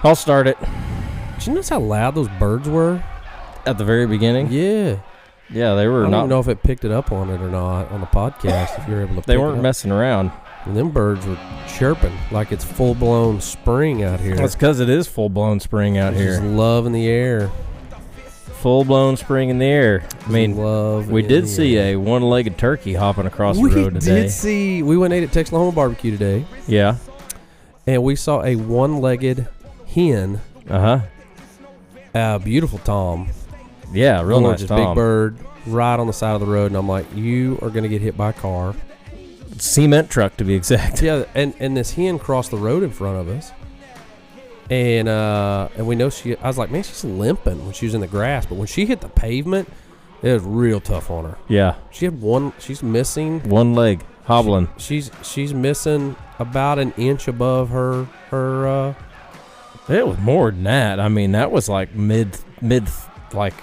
I'll start it. Did you notice how loud those birds were? At the very beginning? Yeah. Yeah, they were I don't not. even know if it picked it up on it or not on the podcast, if you're able to pick They it weren't up. messing around. And them birds were chirping like it's full-blown spring out here. That's because it is full-blown spring out here. Just love in the air. Full-blown spring in the air. I mean, love we in did the see air. a one-legged turkey hopping across the road today. We went and ate at Texlahoma Barbecue today, Yeah. and we saw a one-legged hen. Beautiful tom. Yeah, real nice Gorgeous, tom. big bird, right on the side of the road, and I'm like, you are going to get hit by a car. Cement truck, to be exact. Yeah, and this hen crossed the road in front of us, and we know I was like, man, she's limping when she was in the grass, but when she hit the pavement, it was real tough on her. Yeah. She's missing one leg, hobbling. She's missing about an inch above her. It was more than that. I mean, that was like mid, like.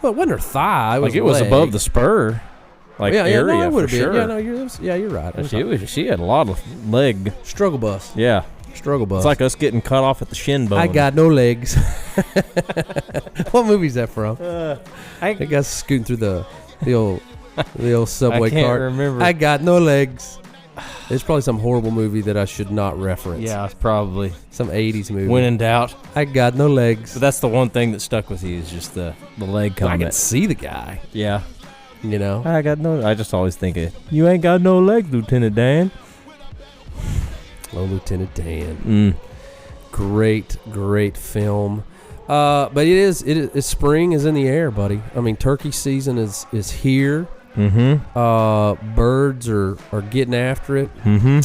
Well, it wasn't her thigh. It was above the spur, area for sure. You're right. She had a lot of leg struggle bus. Yeah, struggle bus. It's like us getting cut off at the shin bone. I got no legs. What movie's that from? I got scooting through the old subway I can't cart. remember. I got no legs. It's probably some horrible movie that I should not reference. Yeah, it's probably some 80s movie. When in doubt. I got no legs. But that's the one thing that stuck with you is just the leg comment. I can see the guy. Yeah. You know? I just always think you ain't got no legs, Lieutenant Dan. Oh, Lieutenant Dan. Great film. But it is spring is in the air, buddy. I mean, turkey season is here. Mm-hmm. Birds are getting after it. Mm-hmm.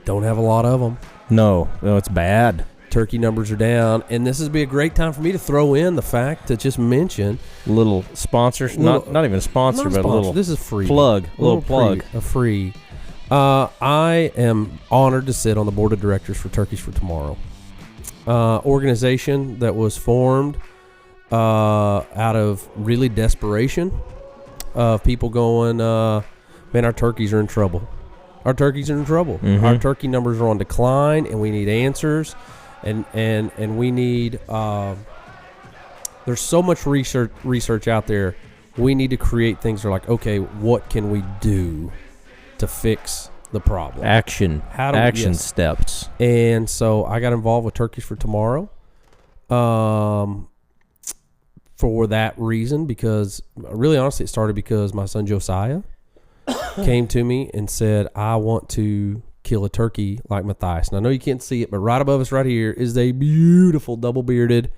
Don't have a lot of them. No, it's bad. Turkey numbers are down, and this would be a great time for me to throw in the fact to just mention little sponsors, not even a sponsor, but a little. This is free plug, a little plug, a free. I am honored to sit on the board of directors for Turkeys for Tomorrow, organization that was formed out of really desperation of people going, man, our turkeys are in trouble. Our turkeys are in trouble. Mm-hmm. Our turkey numbers are on decline, and we need answers. And we need. There's so much research out there. We need to create things that are like, okay, what can we do to fix the problem? Action steps. And so I got involved with Turkeys for Tomorrow. For that reason, because really honestly, it started because my son Josiah came to me and said, I want to kill a turkey like Matthias. And I know you can't see it, but right above us right here is a beautiful double-bearded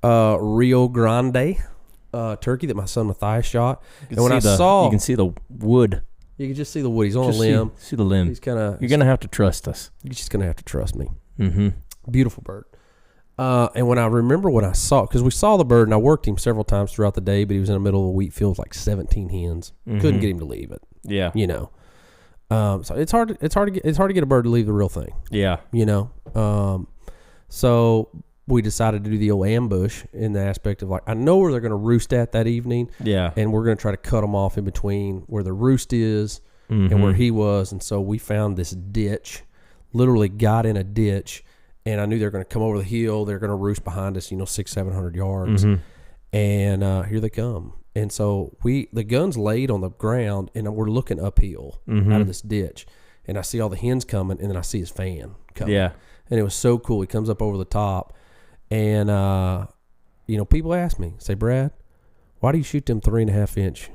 Rio Grande turkey that my son Matthias shot. And when you can see the wood. You can just see the wood. He's on a limb. See the limb. You're going to have to trust us. You're just going to have to trust me. Mm-hmm. Beautiful bird. And when I saw, because we saw the bird, and I worked him several times throughout the day, but he was in the middle of a wheat field with like 17 hens. Mm-hmm. Couldn't get him to leave it. Yeah, you know. So it's hard to get a bird to leave the real thing. Yeah, you know. So we decided to do the old ambush in the aspect of like, I know where they're going to roost at that evening. Yeah, and we're going to try to cut them off in between where the roost is mm-hmm. and where he was. And so we found this ditch. Literally got in a ditch. And I knew they were going to come over the hill. They're going to roost behind us, 600-700 yards. Mm-hmm. And here they come. And so the gun's laid on the ground, and we're looking uphill mm-hmm. out of this ditch. And I see all the hens coming, and then I see his fan coming. Yeah. And it was so cool. He comes up over the top. And, people ask me, say, Brad, why do you shoot them 3.5-inch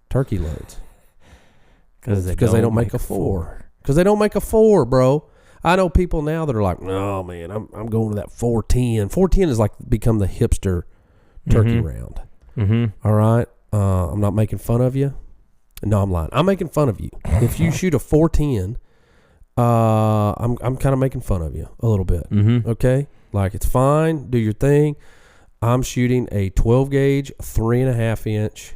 turkey loads? Because they don't make a 4. Because they don't make a 4, bro. I know people now that are like, no, man, I'm going to that 410. 410 is like become the hipster turkey mm-hmm. round. Mm-hmm. All right? I'm not making fun of you. No, I'm lying. I'm making fun of you. If you shoot a 410, I'm kind of making fun of you a little bit. Mm-hmm. Okay? Like, it's fine. Do your thing. I'm shooting a 12-gauge, 3.5-inch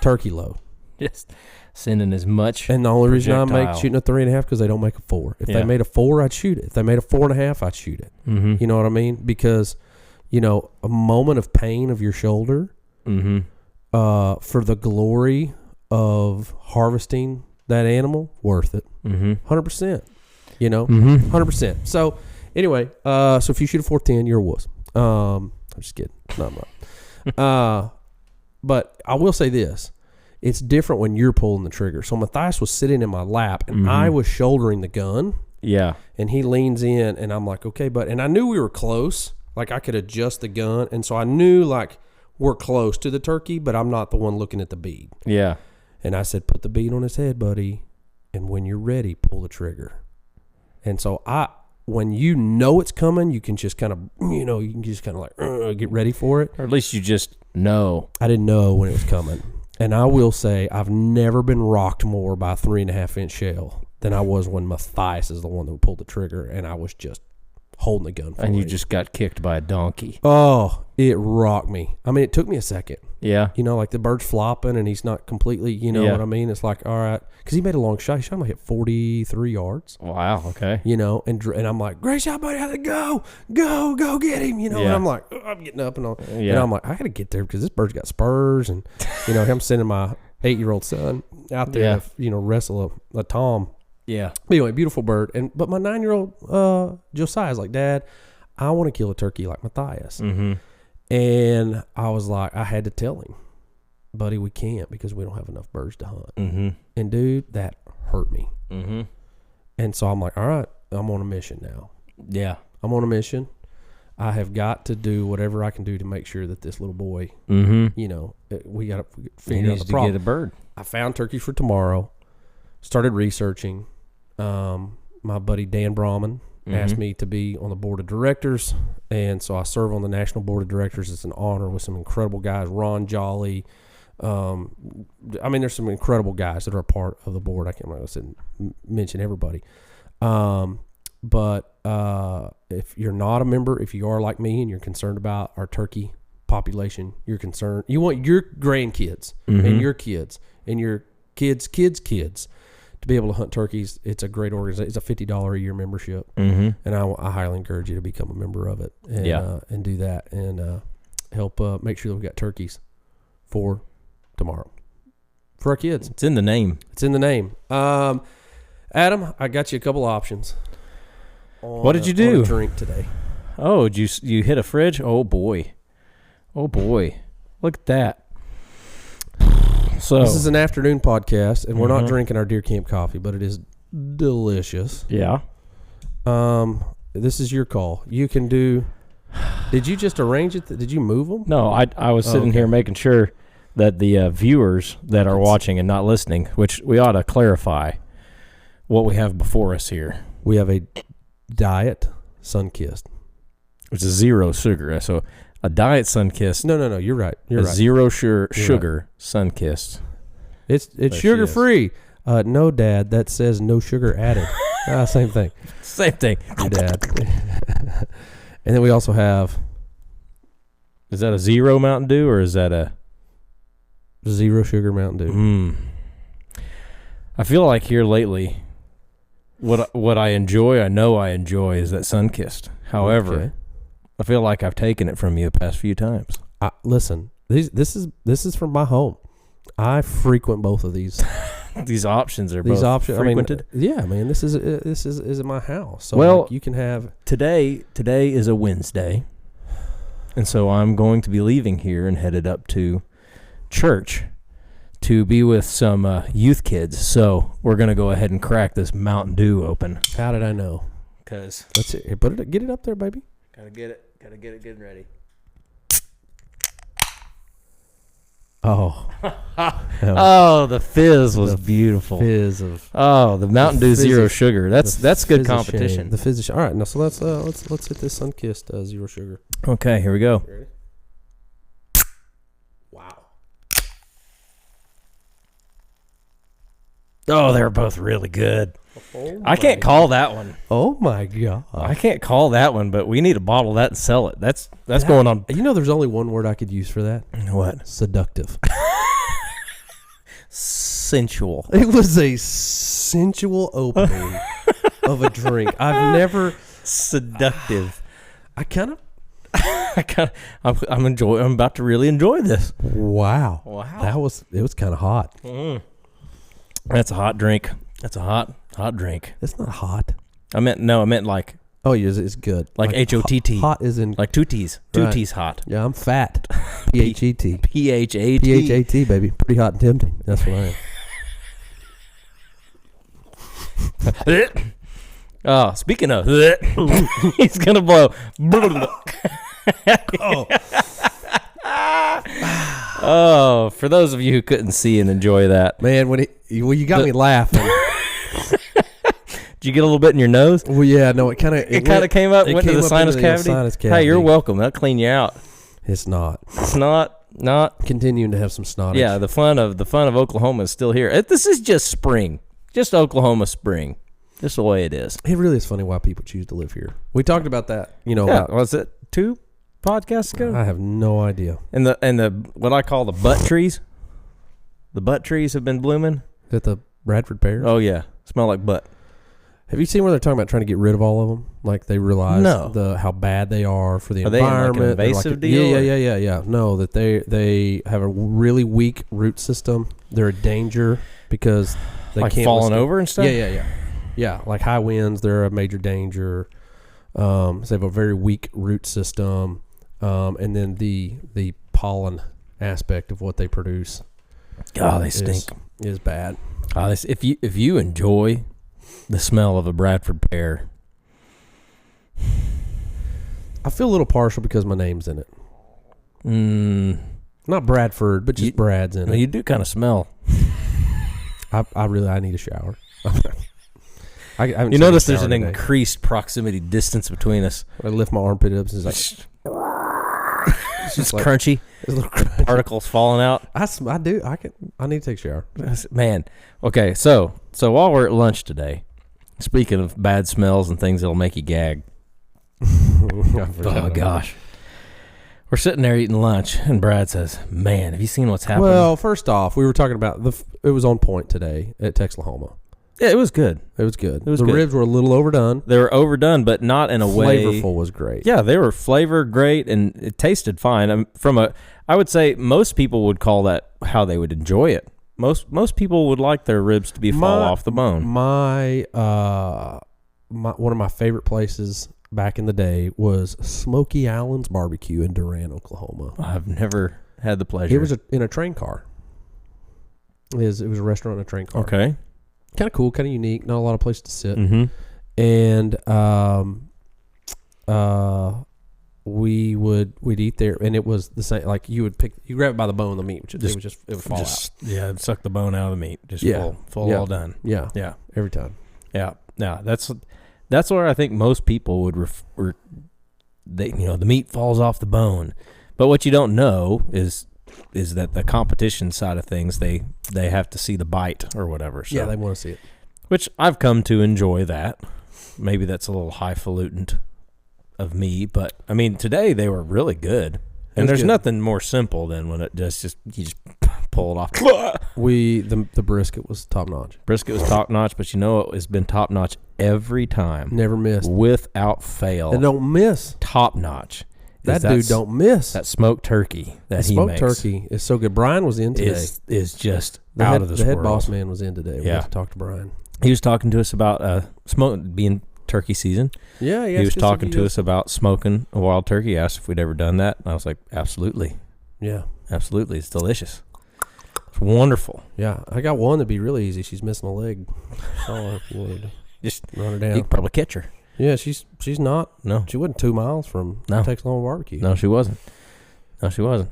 turkey load. Yes. Sending as much. And the only reason I'm shooting a 3.5 because they don't make a 4. If they made a 4, I'd shoot it. If they made a 4.5, I'd shoot it. Mm-hmm. You know what I mean? Because, a moment of pain of your shoulder mm-hmm. For the glory of harvesting that animal, worth it. Mm-hmm. 100%. You know, Mm-hmm. 100%. So anyway, so if you shoot a 410, you're a wuss. I'm just kidding. No, I'm not. But I will say this. It's different when you're pulling the trigger. So Matthias was sitting in my lap, and I was shouldering the gun. Yeah. And he leans in, and I'm like, okay, and I knew we were close. Like, I could adjust the gun. And so I knew, like, we're close to the turkey, but I'm not the one looking at the bead. Yeah. And I said, put the bead on his head, buddy. And when you're ready, pull the trigger. And so when you know it's coming, you can just kind of, you can just kind of like get ready for it. Or at least you just know. I didn't know when it was coming. And I will say, I've never been rocked more by a 3.5-inch shell than I was when Matthias is the one that pulled the trigger, and I was just holding the gun for And you him. just got kicked by a donkey. Oh, it rocked me. I mean, it took me a second. Yeah. Like the bird's flopping and he's not completely, what I mean? It's like, all right. Because he made a long shot. He shot him like at 43 yards. Wow. Okay. And I'm like, great shot, buddy. How'd it go? Go get him. And I'm like, I'm getting up and I'm like, I got to get there because this bird's got spurs. And, I'm sending my 8-year-old son out there to, wrestle a tom. Yeah. Anyway, beautiful bird. But my 9-year-old Josiah's like, Dad, I want to kill a turkey like Matthias. Mm-hmm. And I was like, I had to tell him, buddy, we can't because we don't have enough birds to hunt. Mm-hmm. And dude, that hurt me. Mm-hmm. And so I'm like, all right, I'm on a mission now. Yeah. I'm on a mission. I have got to do whatever I can do to make sure that this little boy, we got to figure out the problem. Get a bird. I found turkey for tomorrow. Started researching. My buddy Dan Brahman asked me to be on the board of directors, and so I serve on the national board of directors. It's an honor with some incredible guys. Ron Jolly. There's some incredible guys that are a part of the board. I can't mention everybody. But if you're not a member, if you are like me and you're concerned about our turkey population, you want your grandkids and your kids and your kids' to be able to hunt turkeys. It's a great organization. It's a $50 a year membership, and I highly encourage you to become a member of it and do that and help make sure that we got turkeys for tomorrow for our kids. It's in the name. Adam, I got you a couple options. What did you do? On a drink today. Oh, you hit a fridge? Oh boy. Look at that. So this is an afternoon podcast, and we're not drinking our Deer Camp coffee, but it is delicious. Yeah. This is your call. You can do. Did you just arrange it? Did you move them? No, I was sitting here making sure that the viewers that are watching and not listening, which we ought to clarify what we have before us here. We have a diet Sunkist. It's a zero sugar. So a diet Sunkist. No. You're right. Zero sugar Sunkist. It's sugar free. No, Dad. That says no sugar added. Same thing. Same thing. Your dad. And then we also have. Is that a zero Mountain Dew or is that a zero sugar Mountain Dew? I feel like here lately, what I enjoy, I know I enjoy, is that Sunkist. However, I feel like I've taken it from you the past few times. Listen, this is from my home. I frequent both of these. These options are both frequented. This is in my house. So well, you can have today is a Wednesday, and so I'm going to be leaving here and headed up to church to be with some youth kids. So we're gonna go ahead and crack this Mountain Dew open. How did I know? Because let's see, get it up there, baby. Gotta get it good and ready. Oh, the fizz was beautiful. The Mountain Dew zero sugar. That's good competition. The fizz. All right, now so let's hit this Sunkist zero sugar. Okay, here we go. You ready? Wow. Oh, they're both really good. I can't call that one. Oh my God. I can't call that one, but we need to bottle that and sell it. That's going on. There's only one word I could use for that. What? Seductive. Sensual. It was a sensual opening of a drink. I've never seductive. I'm about to really enjoy this. Wow. It was kind of hot. That's a hot drink. That's a hot drink. It's not hot. I meant like. Oh, yeah, it's good. Like H-O-T-T. Hot is in... Like two T's. Two T's hot. Yeah, I'm fat. P-H-E-T. P-H-A-T. P-H-A-T, baby. Pretty hot and tempting. That's what I am. Oh, speaking of... he's going to blow. Oh, for those of you who couldn't see and enjoy that. Man, you got me laughing. Did you get a little bit in your nose? Well, yeah, no, it kind of came up, went to the sinus cavity. Hey, you're welcome. That'll clean you out. It's not. It's not continuing to have some snottage. Yeah, the fun of Oklahoma is still here. This is just spring, just Oklahoma spring, just the way it is. It really is funny why people choose to live here. We talked about that. Was it 2 podcasts ago? I have no idea. And the what I call the butt trees. The butt trees have been blooming. Is that the Bradford pears? Oh yeah, smell like butt. Have you seen where they're talking about trying to get rid of all of them? Like they realize how bad they are for the environment. They like an invasive deal? Yeah. No, that they have a really weak root system. They're a danger because they like can't falling over and stuff. Yeah. Like high winds, they're a major danger. So they have a very weak root system, and then the pollen aspect of what they produce. Oh, they stink. Is bad. If you enjoy the smell of a Bradford pear, I feel a little partial because my name's in it. Not Bradford, but just Brad's in it. You do kind of smell. I need a shower. You notice there's an increased proximity distance between us. I lift my armpit up and it's just like, crunchy. There's little crunchy particles falling out. I do. I need to take a shower. Man. Okay, so while we're at lunch today, speaking of bad smells and things that'll make you gag. Oh gosh. We're sitting there eating lunch, and Brad says, "Man, have you seen what's happening?" Well, first off, we were talking about it was on point today at Texlahoma. Yeah, it was good. It was good. The ribs were a little overdone. They were overdone, but not in a way. Flavorful was great. Yeah, they were flavored great, and it tasted fine. I would say most people would call that how they would enjoy it. Most people would like their ribs to fall off the bone. My one of my favorite places back in the day was Smokey Allen's Barbecue in Durant, Oklahoma. I've never had the pleasure. It was in a train car. It was a restaurant in a train car. Okay. Kind of cool, kind of unique. Not a lot of places to sit. Mm-hmm. And we'd eat there, and it was the same. Like you grab it by the bone of the meat, which it would fall out. Yeah, it'd suck the bone out of the meat. Just full all done. Yeah, every time. Yeah. That's where I think most people would the meat falls off the bone. But what you don't know is that the competition side of things, they have to see the bite or whatever. So, yeah, they want to see it. Which I've come to enjoy that. Maybe that's a little highfalutin of me, but I mean today they were really good. And there's nothing more simple than when it just you just pull it off. The brisket was top notch. Brisket was top notch, but it has been top notch every time. Never missed. Without fail. And don't miss. Top notch. That dude don't miss. That smoked turkey that he makes. Smoked turkey is so good. Brian was in today. Is just out of this world. The head boss man was in today. We had to talk to Brian. He was talking to us about being turkey season. Yeah. He was talking to us about smoking a wild turkey. He asked if we'd ever done that. And I was like, absolutely. Yeah. Absolutely. It's delicious. It's wonderful. Yeah. I got one that'd be really easy. She's missing a leg. Oh, if you wanted to just run her down. You could probably catch her. Yeah, she's not. No. She wasn't 2 miles from Texlahoma Barbecue. No, she wasn't. I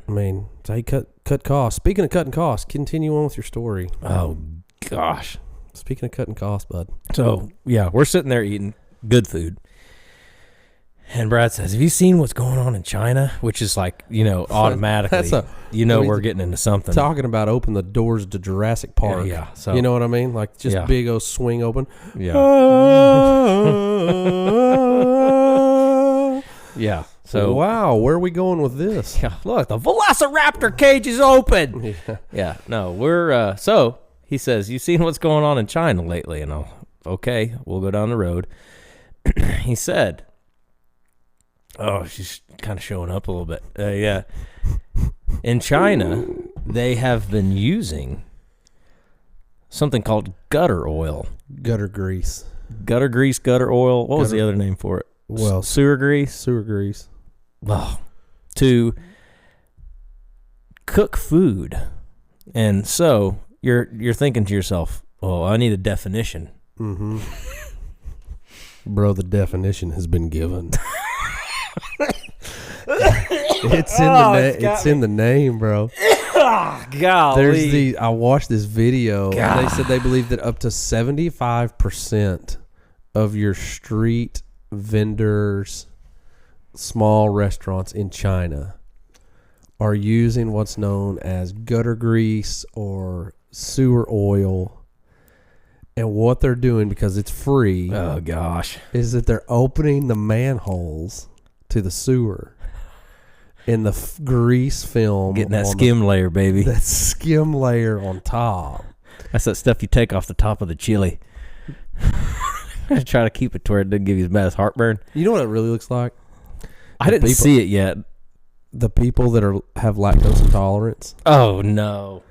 mean, so he cut costs. Speaking of cutting costs, continue on with your story. Oh, gosh. Speaking of cutting costs, bud. So, yeah, we're sitting there eating good food. And Brad says, have you seen what's going on in China? Which is like, automatically, we're getting into something. Talking about open the doors to Jurassic Park. Yeah. So, you know what I mean? Like just big old swing open. Yeah. Yeah. So wow, where are we going with this? Yeah. Look, the Velociraptor cage is open. Yeah. No, we're so he says, you seen what's going on in China lately? And okay, we'll go down the road. He said, oh, she's kind of showing up a little bit. Yeah. In China, they have been using something called gutter oil. Gutter grease. gutter grease, gutter oil. What was the other name for it? Well, sewer grease. Sewer grease. Oh, to cook food. And so you're thinking to yourself, oh, I need a definition. Mm-hmm. Bro, the definition has been given. It's in the name, bro. Golly. I watched this video. And they said they believe that up to 75% of your street vendors, small restaurants in China are using what's known as gutter grease or sewer oil. And what they're doing, because it's free, oh gosh, is that they're opening the manholes to the sewer in the grease film, getting that skim layer, baby. That skim layer on top. That's that stuff you take off the top of the chili. Try to keep it to where it doesn't give you as bad as heartburn. You know what it really looks like? I didn't see it yet. The people that have lactose intolerance. Oh no.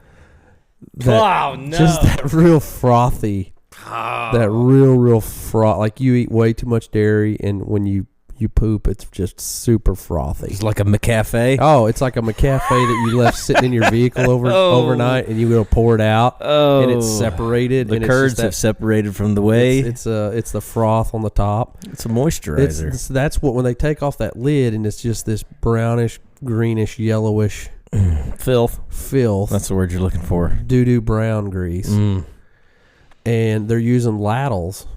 Oh no. Just that real frothy. Oh. That real froth. Like you eat way too much dairy, and when you poop, it's just super frothy. It's like a McCafe. Oh, it's like a McCafe that you left sitting in your vehicle overnight, and you go pour it out, and it's separated. The curds have separated from the whey. It's the froth on the top. It's a moisturizer. That's what, when they take off that lid, and it's just this brownish, greenish, yellowish filth. That's the word you're looking for. Doodoo brown grease. And they're using ladles.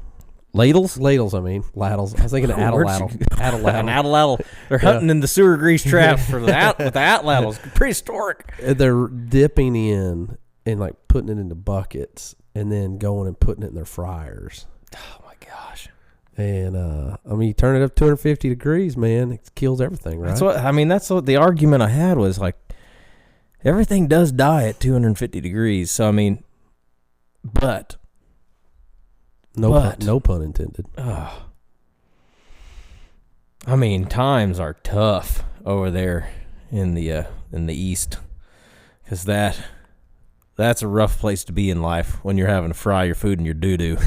Ladles, I mean. Ladles. I was thinking of addle-ladle. An addle-ladle. They're hunting in the sewer grease traps with the addle-laddles. Prehistoric. They're dipping in and like putting it into buckets and then going and putting it in their fryers. Oh, my gosh. And, I mean, you turn it up 250 degrees, man. It kills everything, right? That's what the argument I had was, like, everything does die at 250 degrees. So, I mean, but... No pun intended. I mean, times are tough over there in the East, because that's a rough place to be in life when you're having to fry your food in your doo-doo.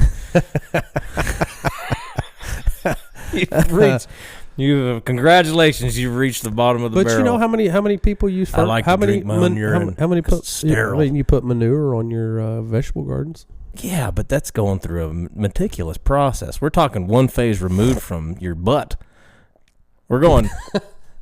Congratulations, you've reached the bottom of the barrel. But you know how many people use? I like to drink my own urine. How many sterile? You put manure on your vegetable gardens? Yeah, but that's going through a meticulous process. We're talking one phase removed from your butt. We're going,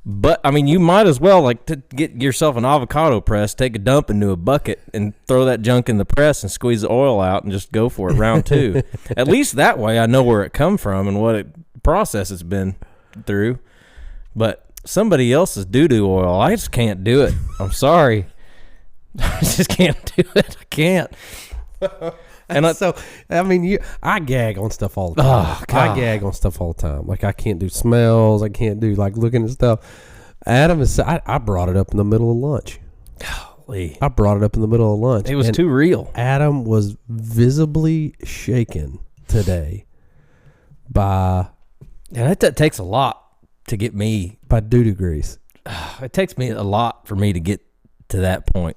but I mean, you might as well like to get yourself an avocado press, take a dump into a bucket, and throw that junk in the press and squeeze the oil out and just go for it round two. At least that way, I know where it come from and what process it's been through. But somebody else's doo-doo oil, I just can't do it. I'm sorry, I just can't do it. I can't. And so, I mean, I gag on stuff all the time. Oh, I gag on stuff all the time. Like, I can't do smells. I can't do, like, looking at stuff. Adam is, I brought it up in the middle of lunch. Golly. I brought it up in the middle of lunch. It was too real. Adam was visibly shaken today by... And that takes a lot to get me... By doo-doo grease. It takes me a lot for me to get to that point.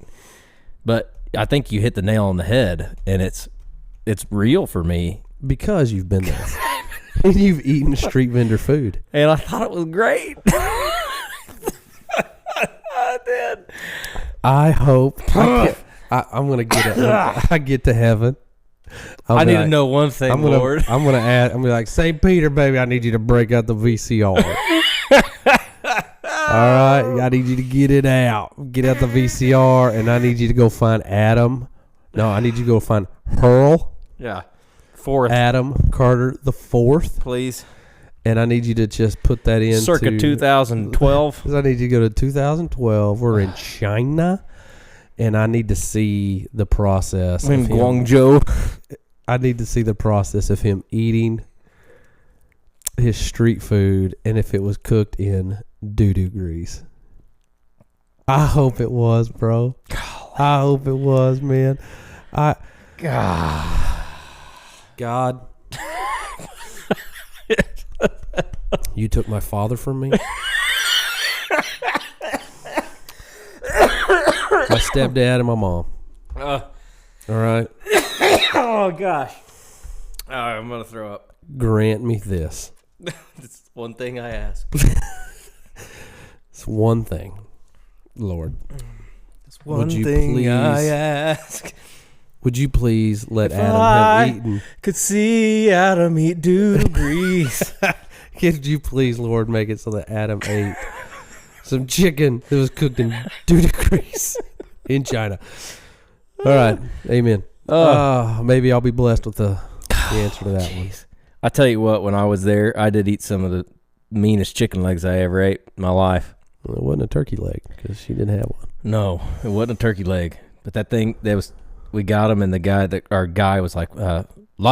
But I think you hit the nail on the head, and it's real for me. Because you've been there. And you've eaten street vendor food. And I thought it was great. I did. I hope I'm going to get it. I get to heaven. I need to know one thing, Lord. I'm going to be like, St. Peter, baby, I need you to break out the VCR. All right, I need you to get it out. Get out the VCR, and I need you to go find Adam. No, I need you to go find Hurl. Yeah. Fourth. Adam Carter the fourth. Please. And I need you to just put that in. Circa 2012. I need you to go to 2012. We're in China, and I need to see the process. In Guangzhou. I need to see the process of him eating his street food, and if it was cooked in doo-doo grease. I hope it was, bro. Golly. I hope it was, man. God. You took my father from me. My stepdad and my mom. All right. Oh, gosh. All right, I'm going to throw up. grant me this. It's one thing I ask. It's one thing, Lord. It's one thing I ask. Would you please let If Adam have eaten? Could see Adam eat doodoo grease. Could you please, Lord, make it so that Adam ate some chicken that was cooked in doodoo grease in China? All right. Amen. Maybe I'll be blessed with the answer to that one. I tell you what, when I was there, I did eat some of the meanest chicken legs I ever ate in my life. Well, it wasn't a turkey leg because she didn't have one. No, it wasn't a turkey leg. But that thing, we got him, and our guy was like, la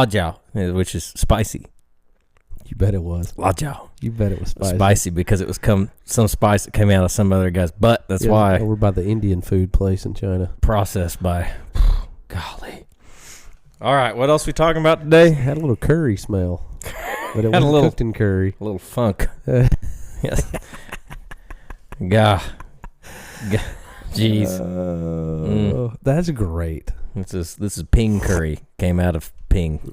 jiao, which is spicy. You bet it was. La jiao. You bet it was spicy. Spicy because it was some spice that came out of some other guy's butt. That's why. Over by the Indian food place in China. Processed by, golly. All right, what else we talking about today? It had a little curry smell, but it wasn't cooked in curry. A little funk. Yes. Gah. Jeez. That's great. This is ping curry. Came out of ping.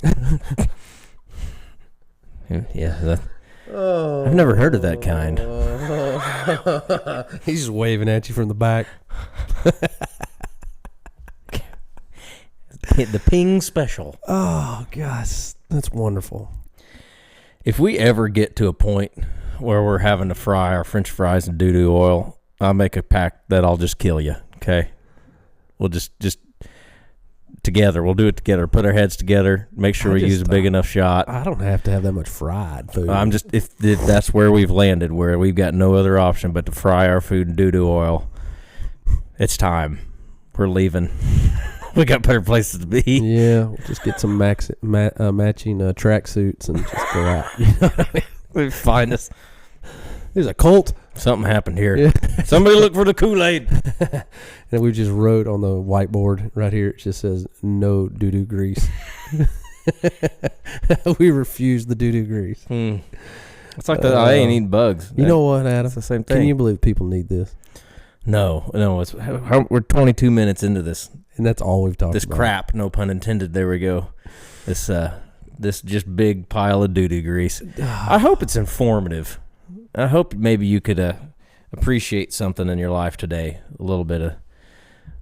Yeah. I've never heard of that kind. He's just waving at you from the back. The ping special. Oh, gosh. That's wonderful. If we ever get to a point where we're having to fry our French fries in doodoo oil, I'll make a pact that I'll just kill you, okay? We'll just together. We'll do it together. Put our heads together. Make sure we use a big enough shot. I don't have to have that much fried food. I'm just if that's where we've landed, where we've got no other option but to fry our food in doodoo oil. It's time. We're leaving. We got better places to be. Yeah, we'll just get some matching tracksuits and just go out. You know what I mean? Find us. There's a cult. Something happened here. Yeah. Somebody look for the Kool-Aid. And we just wrote on the whiteboard right here. It just says no doo-doo grease. We refuse the doo-doo grease. It's like I ain't eating bugs. You know what, Adam? It's the same thing. Can you believe people need this? No. We're 22 minutes into this. And that's all we've talked about. This crap, no pun intended. There we go. This just big pile of doo-doo grease. I hope it's informative. I hope maybe you could appreciate something in your life today. A little bit of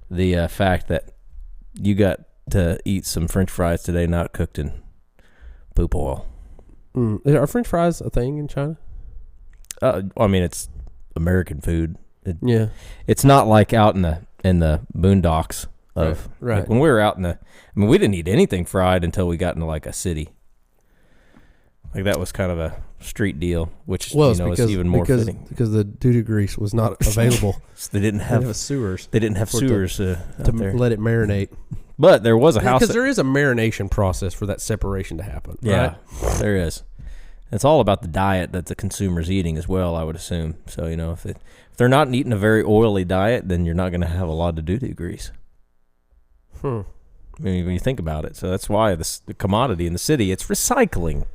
the fact that you got to eat some French fries today, not cooked in poop oil. Are French fries a thing in China? I mean, it's American food. Yeah, it's not like out in the boondocks of right. Like when we were out we didn't eat anything fried until we got into like a city. Like that was kind of a street deal, which is even more fitting because the doo-doo grease was not available. So they didn't have sewers. They didn't have sewers to let it marinate. But there was a house because there is a marination process for that separation to happen. Yeah, right? There is. It's all about the diet that the consumer's eating as well, I would assume. So if they're not eating a very oily diet, then you're not going to have a lot of doo-doo grease. I mean, when you think about it, so that's why the commodity in the city, it's recycling.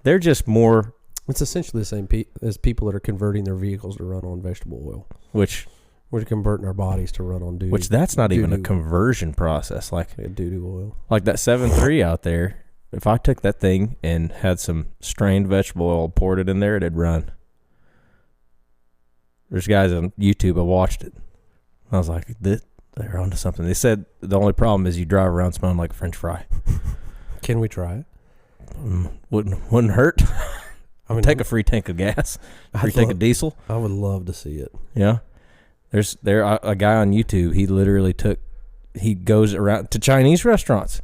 They're just more. It's essentially the same as people that are converting their vehicles to run on vegetable oil. Which we're converting our bodies to run on doo-doo. Which that's not even a conversion process. Like doo-doo oil. Like that 7.3 out there. If I took that thing and had some strained vegetable oil, poured it in there, it'd run. There's guys on YouTube, I watched it. I was like, they're onto something. They said the only problem is you drive around smelling like a French fry. Can we try it? Wouldn't hurt. I mean, take a free tank of gas, free tank of diesel. I would love to see it. Yeah, there's a guy on YouTube. He literally he goes around to Chinese restaurants.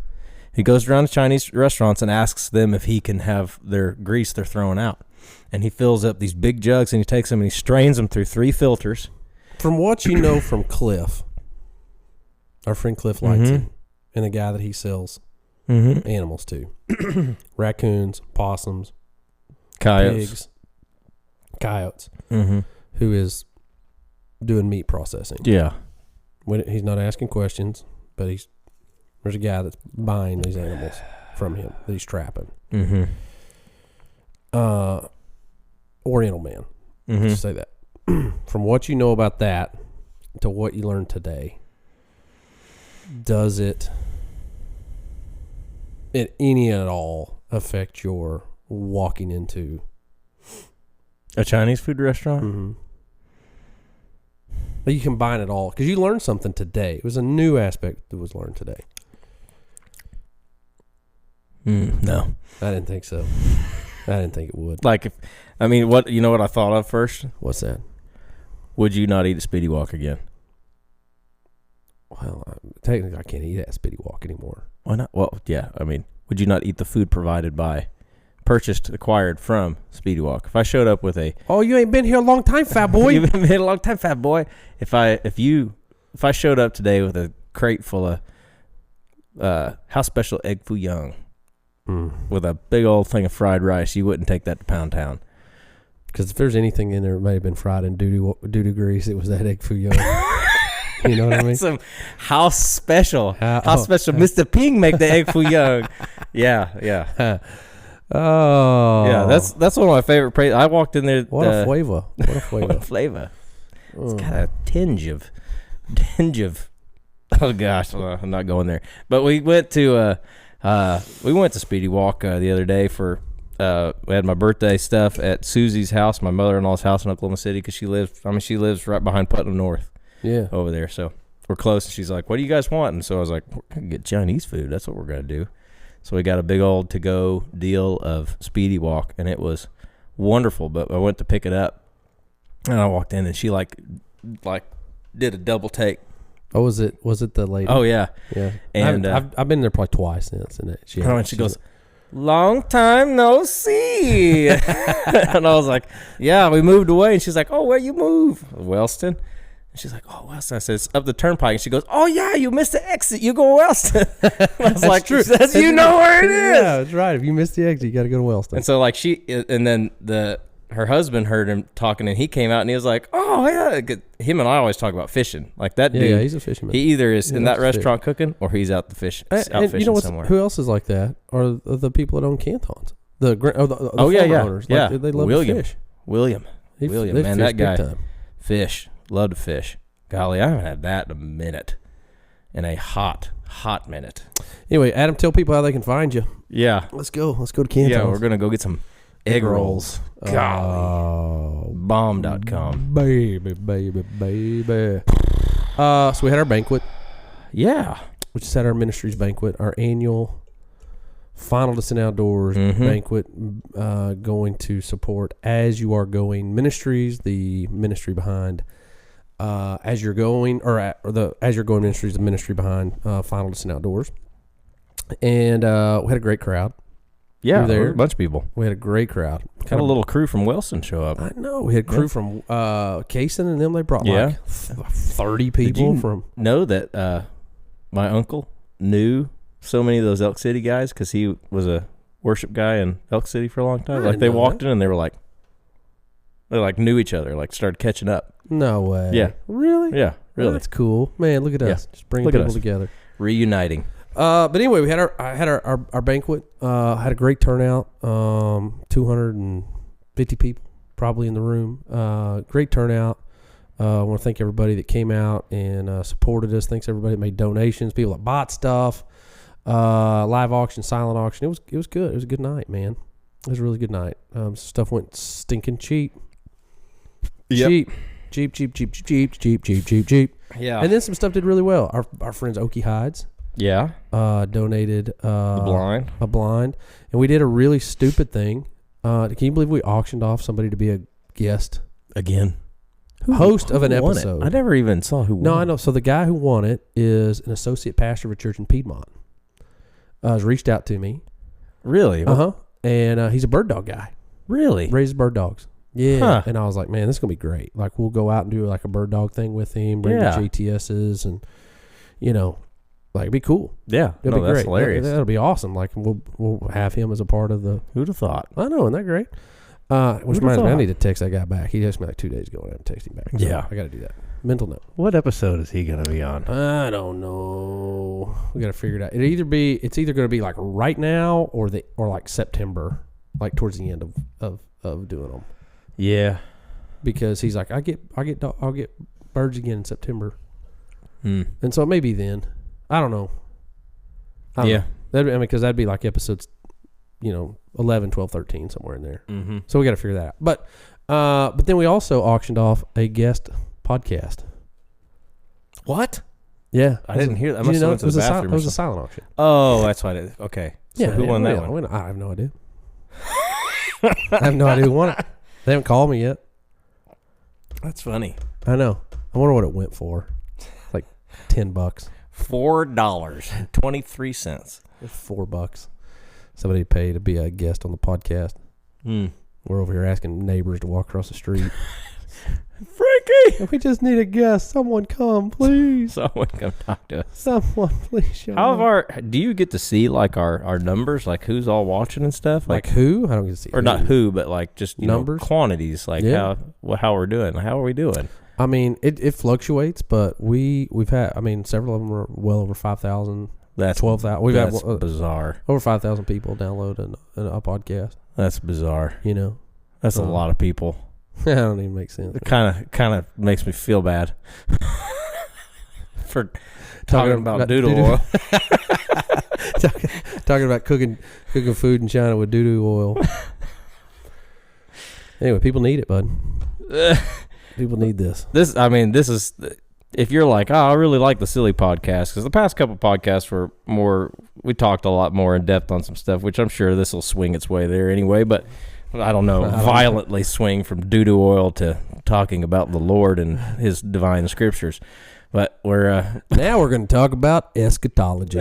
He goes around to Chinese restaurants and asks them if he can have their grease they're throwing out, and he fills up these big jugs and he takes them and he strains them through 3 filters. From what you know from Cliff, our friend Cliff likes it, and a guy that he sells animals to. Raccoons, possums, pigs, coyotes, who is doing meat processing. Yeah. He's not asking questions, but there's a guy that's buying these animals from him that he's trapping. Oriental man. Let's say that. From what you know about that to what you learned today, does it in any at all affect your walking into a Chinese food restaurant? Mm-hmm. But you combine it all because you learned something today. It was a new aspect that was learned today. No, I didn't think so. I didn't think it would. Like, what you know what I thought of first? What's that? Would you not eat at Speedy Walk again? Well, technically, I can't eat at Speedy Walk anymore. Why not? Well, yeah. Would you not eat the food provided by, acquired from Speedy Walk? If I showed up with oh, you ain't been here a long time, fat boy. You've been here a long time, fat boy. If I showed up today with a crate full of house special egg foo young with a big old thing of fried rice, you wouldn't take that to Pound Town. Because if there's anything in there, it may have been fried in doodoo grease. It was that egg foo young. You know what I mean? Some house special. Mr. Ping make the egg foo young. Yeah. Oh. Yeah, that's one of my favorite praise. I walked in there. What a flavor. What a flavor. It's got a tinge of. Oh gosh, I'm not going there. But we went to Speedy Walk the other day for we had my birthday stuff at Susie's house, my mother-in-law's house in Oklahoma City, because she lives right behind Putnam North. Yeah, over there. So we're close. And she's like, "What do you guys want?" And so I was like, "We're gonna get Chinese food. That's what we're gonna do." So we got a big old to-go deal of Speedy Walk, and it was wonderful. But I went to pick it up, and I walked in, and she like did a double take. Oh, was it the lady? Oh yeah. And I've been there probably twice since, and she goes, "Long time no see." And I was like, "Yeah, we moved away." And she's like, "Oh, where you move?" Wellston. And she's like, "Oh, Wellston." I said, "It's up the turnpike." And she goes, "Oh yeah, you missed the exit. You go Wellston." I was like, true. You know where it is. Yeah, that's right. If you missed the exit, you got to go to Wellston. And so then her husband heard him talking, and he came out and he was like, "Oh yeah." Him and I always talk about fishing. Like that dude. Yeah, he's a fisherman. He either is in that restaurant cooking, or he's out fishing you know somewhere. Who else is like that? Are the people that own Cantons? The owners. Yeah. Like, they love to fish. William, man, that guy time. fish. Love to fish. Golly, I haven't had that in a minute. In a hot minute. Anyway, Adam, tell people how they can find you. Yeah. Let's go to Cantons. Yeah, we're gonna go get some egg rolls. Golly. Bomb.com. Baby. So we had our banquet. Yeah. We just had our ministries banquet, our annual Final Descent Outdoors banquet, going to support As You Are Going Ministries, the ministry behind As You're Going, the As You're Going Ministries, the ministry behind Final Descent Outdoors. And we had a great crowd. Yeah, there was a bunch of people. We had a great crowd. Had a little crew from Wilson show up. I know. We had crew from Kaysen and them. They brought 30 people. Did you know that my uncle knew so many of those Elk City guys because he was a worship guy in Elk City for a long time? Like they walked in and they knew each other, like started catching up. No way. Yeah. Really? Yeah, really. That's cool. Man, look at us. Just bringing people together. Reuniting. But anyway, we had our banquet. Had a great turnout. 250 people probably in the room. Great turnout. I want to thank everybody that came out and supported us. Thanks everybody that made donations. People that bought stuff. Live auction, silent auction. It was good. It was a good night, man. It was a really good night. Stuff went stinking cheap. Yep. Cheap. Yeah. And then some stuff did really well. Our friends Okie Hides. Yeah. Donated a blind. And we did a really stupid thing. Can you believe we auctioned off somebody to be a guest? Again. Host of an episode. I never even saw who won. No, I know. So the guy who won it is an associate pastor of a church in Piedmont. Has reached out to me. Really? Uh-huh. And he's a bird dog guy. Really? Raises bird dogs. Yeah. Huh. And I was like, man, this is going to be great. Like, we'll go out and do like a bird dog thing with him, bring the JTSs, and, like, it'd be cool. Yeah. It'll be that's great. Hilarious. That'll be awesome. Like, we'll have him as a part of the... Who'd have thought? I know, isn't that great? Which reminds me, I need to text that guy back. He texted me like 2 days ago and I haven't texted him back. So yeah. I got to do that. Mental note. What episode is he going to be on? I don't know. We got to figure it out. It's either going to be like right now or like September, like towards the end of doing them. Yeah. Because he's like, I'll get birds again in September. And so maybe then. I don't know. Yeah. Because that'd be like episodes 11, 12, 13, somewhere in there. Mm-hmm. So we got to figure that out. But then we also auctioned off a guest podcast. What? Yeah. I didn't hear that. I Did must you know have went to the bathroom. it was a silent auction. Oh, that's what it is. Okay. So who won that one? I have no idea. I have no idea who won it. They haven't called me yet. That's funny. I know. I wonder what it went for. Like $10. $4.23. $4. Somebody paid to be a guest on the podcast. We're over here asking neighbors to walk across the street. Frankie! We just need a guest. Someone come, please. Someone come talk to us. Someone please show up. Do you get to see like our numbers, like who's all watching and stuff? Like who? I don't get to see. Or not who, but like just numbers, quantities, like how we're doing. How are we doing? I mean, it fluctuates, but we've had. I mean, several of them are well over 5,000. That's 12,000. We've had bizarre. Over 5,000 people download a podcast. That's bizarre. That's a lot of people. That don't even make sense. It kind of makes me feel bad for talking about Doodoo Oil. talking about cooking food in China with Doodoo Oil. Anyway, people need it, bud. People need this. This is, if you're like, I really like the silly podcast, because the past couple podcasts were more, we talked a lot more in depth on some stuff, which I'm sure this will swing its way there anyway, but I don't know, violently swing from Doodoo Oil to talking about the Lord and his divine scriptures. But now we're going to talk about eschatology.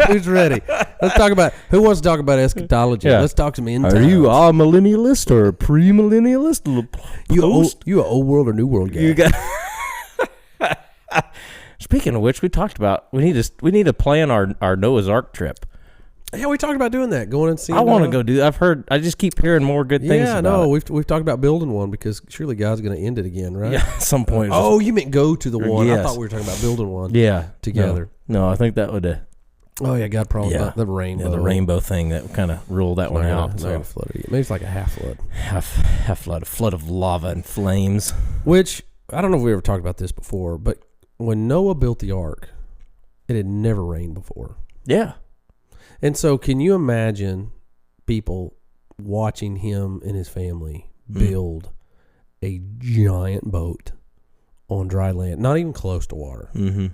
Who's ready? Let's talk about, who wants to talk about eschatology? Yeah. Let's talk some end times. Are you a millennialist or a premillennialist? You an old world or new world guy? Speaking of which, we talked about we need to plan our Noah's Ark trip. Yeah, we talked about doing that, going and seeing. I want to go do that. I just keep hearing more good things. Yeah, about it. We've talked about building one, because surely God's going to end it again, right? Yeah, at some point. Oh, you meant go to the one. Yes. I thought we were talking about building one. Yeah, together. No, I think that would. Oh yeah, God probably the rainbow. Yeah, the rainbow thing that kind of ruled that one out. It's not gonna flood it. Maybe it's like a half flood. Half flood, a flood of lava and flames. Which I don't know if we ever talked about this before, but when Noah built the ark, it had never rained before. Yeah. And so can you imagine people watching him and his family build a giant boat on dry land, not even close to water? Mm-hmm.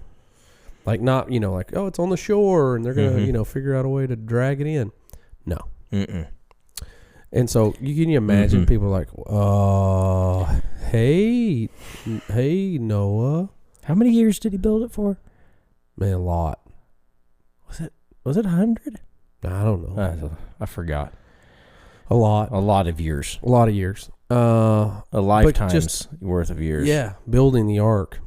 Like not, like, oh, it's on the shore and they're going to, figure out a way to drag it in. No. Mm-mm. And so can you imagine people are like, hey, Noah. How many years did he build it for? Man, a lot. Was it 100? I don't know. I forgot. A lot. A lot of years. A lot of years. A lifetime's worth of years. Yeah, building the ark.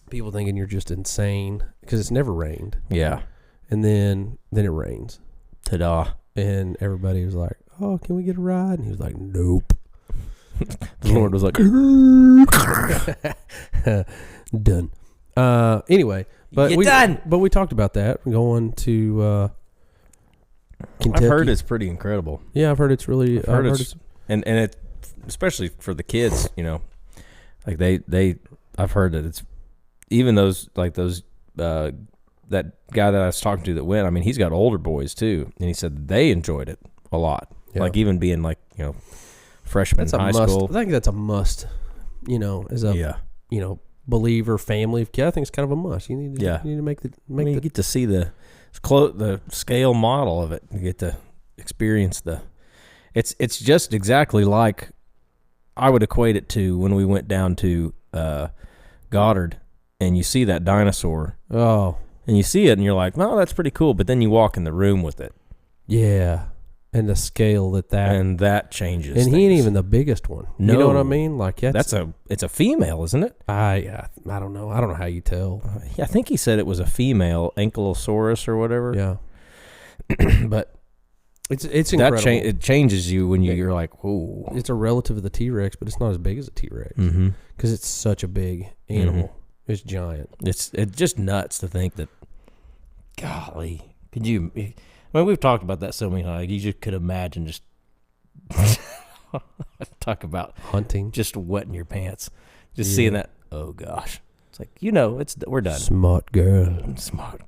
People thinking you're just insane because it's never rained. Yeah. And then it rains. Ta-da. And everybody was like, oh, can we get a ride? And he was like, nope. The Lord was like, done. Anyway, but we talked about that going to Kentucky. I've heard it's pretty incredible. Yeah, I've heard it's really. I've heard it's and it, especially for the kids, like they I've heard that it's even those that guy that I was talking to that went. I mean, he's got older boys too, and he said they enjoyed it a lot. Yeah. Like even being freshman in high school. I think that's a must. As a believer family of kids, I think it's kind of a must. You need to make you get to see the scale model of it. You get to experience it's just exactly like I would equate it to when we went down to Goddard and you see that dinosaur. Oh. And you see it and you're like, well, that's pretty cool. But then you walk in the room with it. Yeah. And the scale that changes. And he ain't even the biggest one. No. You know what I mean? Like it's a female, isn't it? I don't know. I don't know how you tell. I think he said it was a female, Ankylosaurus or whatever. Yeah. But it's incredible. It changes you when you're like, whoa. It's a relative of the T-Rex, but it's not as big as a T-Rex because it's such a big animal. Mm-hmm. It's giant. It's just nuts to think that. Golly, could you? I mean, we've talked about that so many times. You just could imagine just talk about hunting, just wetting your pants, just seeing that. Oh gosh, it's like we're done. Smart girl,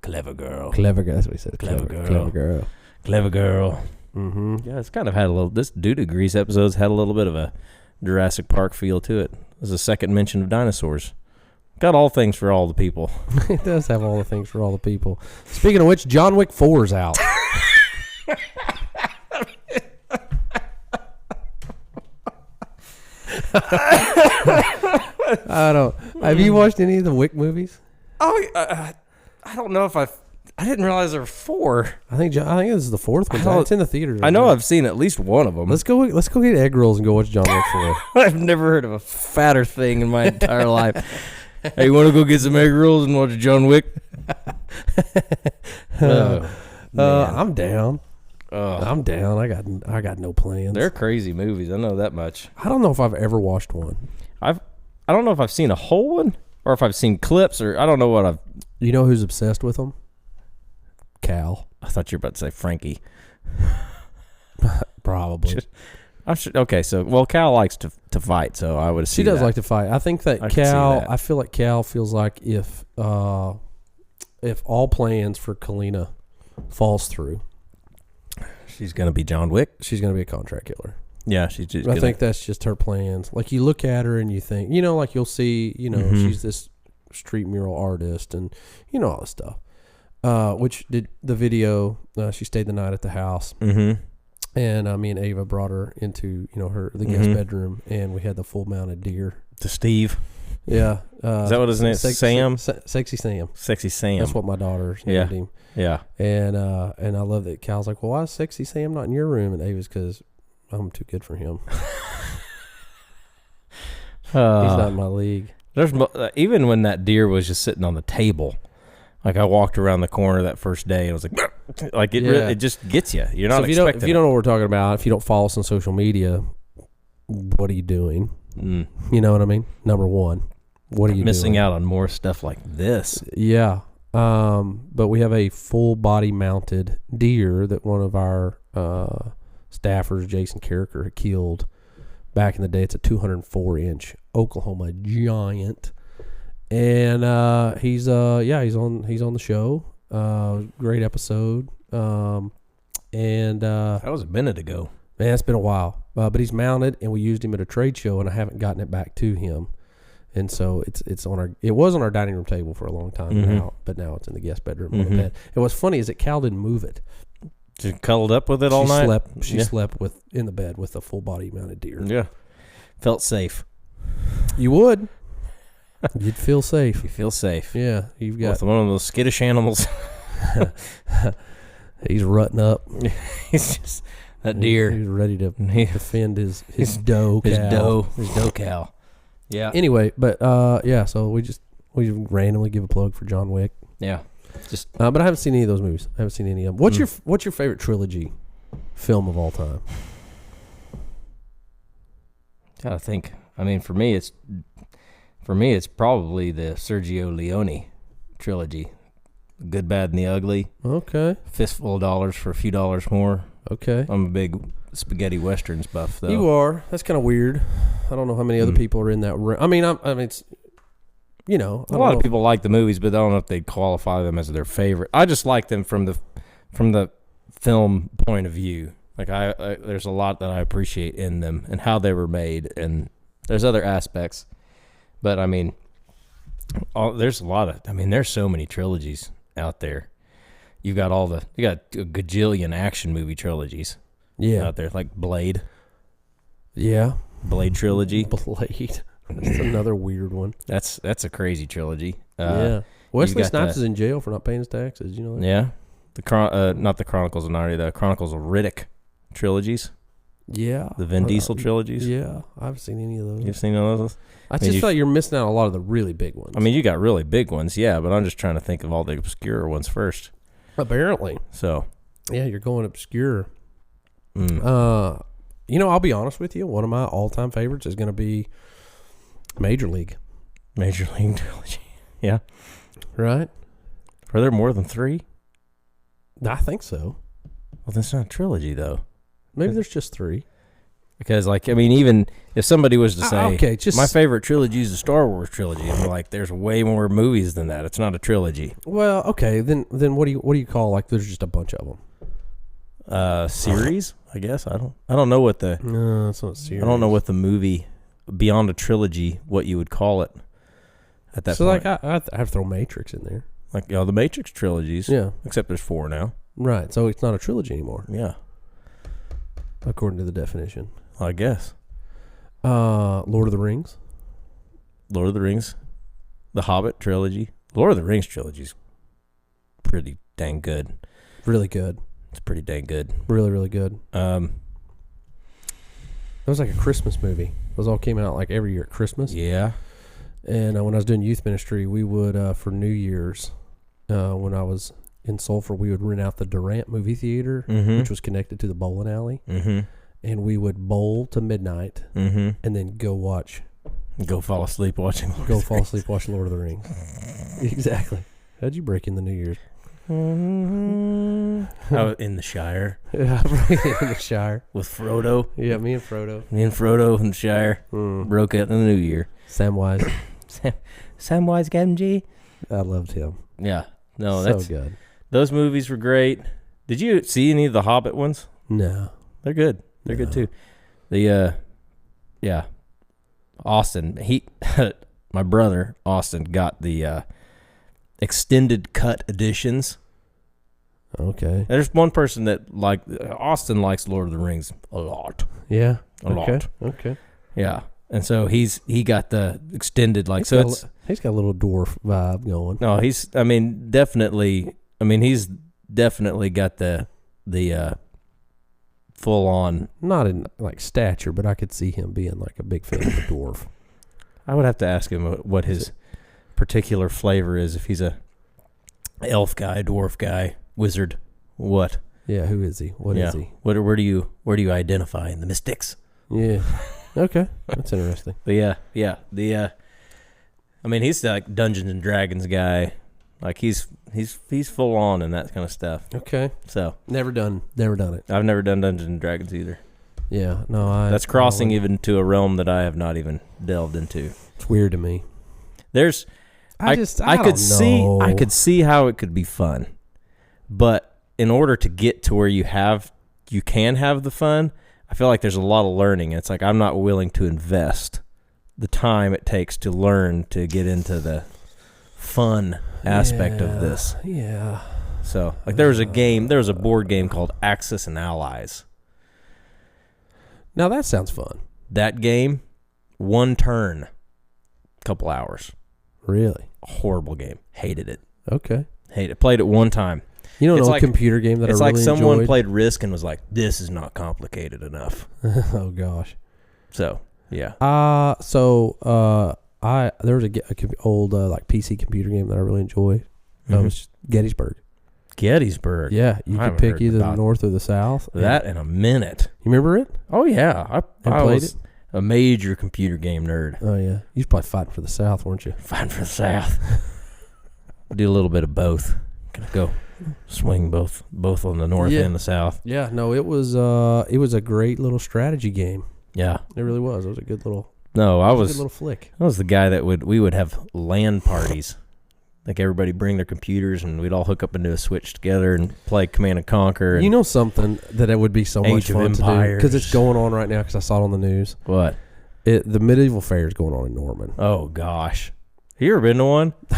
clever girl. That's what he said. Clever girl. Clever girl. Mm-hmm. Yeah, it's kind of had a little. This Doodoo Grease episode's had a little bit of a Jurassic Park feel to it. There's a second mention of dinosaurs. Got all things for all the people. It does have all the things for all the people. Speaking of which, John Wick 4 is out. I don't. Have you watched any of the Wick movies? Oh, I don't know if I didn't realize there were 4. I think this is the 4th one. It's in the theaters. I know I've seen at least one of them. Let's go get egg rolls and go watch John Wick 4. I've never heard of a fatter thing in my entire life. Hey, you want to go get some egg rolls and watch John Wick? I'm down. I'm down. I got no plans. They're crazy movies. I know that much. I don't know if I've ever watched one. I don't know if I've seen a whole one or if I've seen clips or I don't know what I've. You know who's obsessed with them? Cal. I thought you were about to say Frankie. Probably. Okay, so Cal likes to fight, so I would assume she does like to fight. I think that Cal. I feel like Cal feels like if all plans for Kalina falls through, she's gonna be John Wick. She's gonna be a contract killer. Yeah, she's just. I think that's just her plans. Like you look at her and you think, like you'll see, she's this street mural artist and all this stuff. Which did the video? She stayed the night at the house. Mm-hmm. And me and Ava brought her into the guest bedroom, and we had the full mounted deer. To Steve. Yeah. Is that what his name is? Sam? Sexy Sam. Sexy Sam. That's what my daughter's named him. Yeah. And I love that Cal's like, well, why is Sexy Sam not in your room? And Ava's because I'm too good for him. He's not in my league. There's even when that deer was just sitting on the table. Like I walked around the corner that first day and I was like it just gets you. You're not expecting. If you don't know what we're talking about, if you don't follow us on social media, what are you doing? Mm. You know what I mean? Number one, what are you missing out on more stuff like this? Yeah. But we have a full body mounted deer that one of our staffers, Jason Carricker, killed back in the day. It's a 204-inch Oklahoma giant. And he's on the show. Great episode. And that was a minute ago. Man, it's been a while. But he's mounted, and we used him at a trade show, and I haven't gotten it back to him. And so it was on our dining room table for a long time now, but now it's in the guest bedroom on the bed. And what's funny is that Cal didn't move it. She cuddled up with it all night. She slept in the bed with a full body mounted deer. Yeah, felt safe. You would. You'd feel safe. You feel safe. Yeah, you've got with one of those skittish animals. He's rutting up. He's just that deer. He's ready to defend his doe cow. His doe cow. Yeah. Anyway, but so we randomly give a plug for John Wick. Yeah. But I haven't seen any of those movies. I haven't seen any of them. What's your favorite trilogy film of all time? Gotta think. I mean, for me, it's probably the Sergio Leone trilogy, Good, Bad, and the Ugly. Okay. Fistful of Dollars for a few dollars more. Okay. I'm a big spaghetti westerns buff, though. You are. That's kind of weird. I don't know how many other people are in that room. I mean, it's, a lot of people like the movies, but I don't know if they'd qualify them as their favorite. I just like them from the film point of view. Like there's a lot that I appreciate in them and how they were made, and there's other aspects. But I mean, there's so many trilogies out there. You got a gajillion action movie trilogies. Yeah, out there like Blade. Yeah, Blade trilogy. Blade. That's another weird one. That's a crazy trilogy. Yeah, Wesley Snipes is in jail for not paying his taxes. You know that? Yeah, not the Chronicles of Narnia, the Chronicles of Riddick trilogies. Yeah, the Vin Diesel trilogies. Yeah, I haven't seen any of those. You've seen all those? I just feel like you're missing out on a lot of the really big ones. I mean, you got really big ones, yeah, but I'm just trying to think of all the obscure ones first. Apparently. So. Yeah, you're going obscure. I'll be honest with you. One of my all-time favorites is going to be Major League. Major League trilogy. Yeah. Right? Are there more than 3? I think so. Well, that's not a trilogy, though. Maybe there's just 3. Because, even if somebody was to say, just my favorite trilogy is the Star Wars trilogy, I'm like, there's way more movies than that. It's not a trilogy. Well, okay, then what do you call, there's just a bunch of them? series, I guess. I don't know what the No, it's not series. I don't know what the movie beyond a trilogy, what you would call it at that point. So like I have to throw Matrix in there. Like the Matrix trilogies. Yeah. Except there's 4 now. Right. So it's not a trilogy anymore, Yeah. according to the definition. I guess. Lord of the Rings. Lord of the Rings. The Hobbit trilogy. Lord of the Rings trilogy's pretty dang good. Really good. It's pretty dang good. Really, really good. It was like a Christmas movie. Those all came out like every year at Christmas. Yeah. And when I was doing youth ministry, we would, for New Year's, when I was in Sulphur, we would rent out the Durant movie theater, which was connected to the bowling alley. And we would bowl to midnight and then go fall asleep watching Lord of the Rings. Exactly. How'd you break in the New Year's? Oh, in the Shire. Yeah, right in the Shire. With Frodo. Yeah, me and Frodo. Me and Frodo in the Shire. Broke out in the New Year. Samwise. Samwise Gamgee. I loved him. Yeah. No, so that's good. Those movies were great. Did you see any of the Hobbit ones? No. They're good. They're good too. The Austin, my brother Austin got the extended cut editions. Okay. There's one person that Austin likes Lord of the Rings a lot. Yeah. A lot. Okay. Yeah. And so he got the extended he's got a little dwarf vibe going. No, he's definitely got the full on, not in like stature, but I could see him being like a big fan of the dwarf. I would have to ask him what his particular flavor is, if he's a elf guy, dwarf guy, wizard, what? Yeah, who is he? What is he? Where do you identify in the mystics? Yeah. Okay. That's interesting. But yeah. He's like Dungeons and Dragons guy. Like he's full on in that kind of stuff. Okay. So never done it. I've never done Dungeons and Dragons either. Yeah. No, that's crossing even to a realm that I have not even delved into. It's weird to me. I could see how it could be fun, but in order to get to where you can have the fun, I feel like there's a lot of learning. It's like I'm not willing to invest the time it takes to learn to get into the fun aspect of this. Yeah. So, like there was a board game called Axis and Allies. Now that sounds fun. That game, one turn, couple hours. Really? Horrible game. Hated it. Okay. Played it one time. You don't know a computer game that I really enjoyed? It's like someone played Risk and was like, this is not complicated enough. Oh, gosh. So, yeah. There was a old like PC computer game that I really enjoyed. It was Gettysburg. Gettysburg. Yeah, you could pick either the north or the south. That in a minute. You remember it? Oh, yeah. I played it? A major computer game nerd. Oh, yeah. You was probably fighting for the south, weren't you? Fighting for the south. Do a little bit of both. Gonna go swing both on the north and the south. Yeah, no, it was a great little strategy game. Yeah, it really was. It was a good little. No, a good little flick. I was the guy that we would have LAN parties. Like everybody bring their computers and we'd all hook up into a switch together and play Command and Conquer. And you know something that it would be so much fun to do because it's going on right now because I saw it on the news. What? The medieval fair is going on in Norman. Oh gosh, have you ever been to one? No.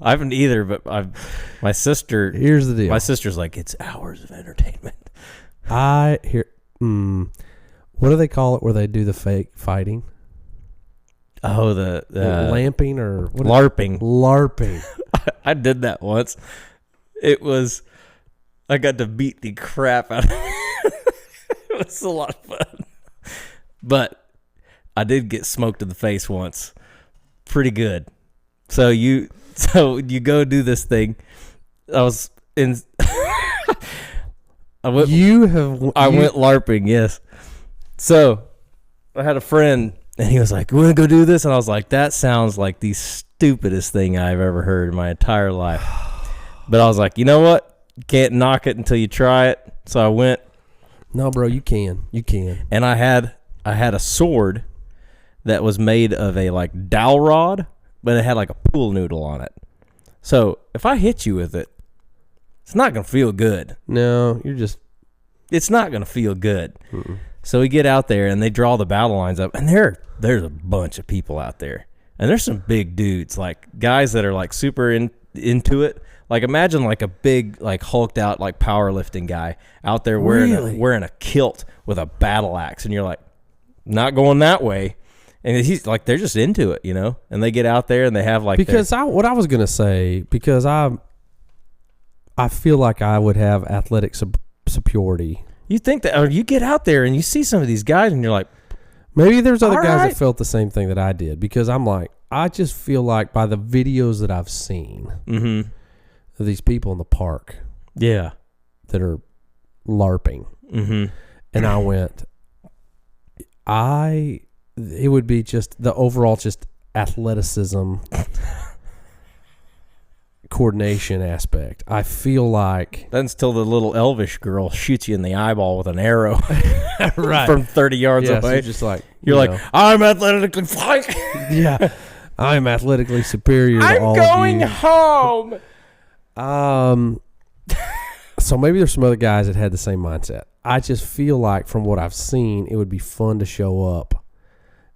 I haven't either, but my sister. Here's the deal. My sister's like, it's hours of entertainment. What do they call it where they do the fake fighting? Oh, the lamping or what larping. Larping. I did that once. I got to beat the crap out of it. It was a lot of fun. But I did get smoked in the face once. Pretty good. So you go do this thing. I was in. I went LARPing. Yes. So I had a friend, and he was like, "We want to go do this," and I was like, "That sounds like the stupidest thing I've ever heard in my entire life." But I was like, "You know what? You can't knock it until you try it." So I went. No, bro, you can. And I had a sword that was made of a like dowel rod, but it had like a pool noodle on it. So if I hit you with it, It's not going to feel good. No, It's not going to feel good. Mm-mm. So we get out there, and they draw the battle lines up, and there's a bunch of people out there. And there's some big dudes, like guys that are like super into it. Like imagine like a big, like hulked out, like powerlifting guy out there wearing a kilt with a battle axe. And you're like, not going that way. And he's like, they're just into it, you know? And they get out there and they have like, what I was going to say, because I feel like I would have athletic superiority. You think that, or you get out there and you see some of these guys and you're like, maybe there's other guys right. that felt the same thing that I did, because I'm like, I just feel like by the videos that I've seen of these people in the park, yeah, that are larping, and I went, it would be just the overall just athleticism, coordination aspect. I feel like that's till the little elvish girl shoots you in the eyeball with an arrow right from 30 yards away. So you're just like, you're like, I'm athletically fine. Yeah, I'm athletically superior to all going of you. home. So maybe there's some other guys that had the same mindset. I just feel like from what I've seen, it would be fun to show up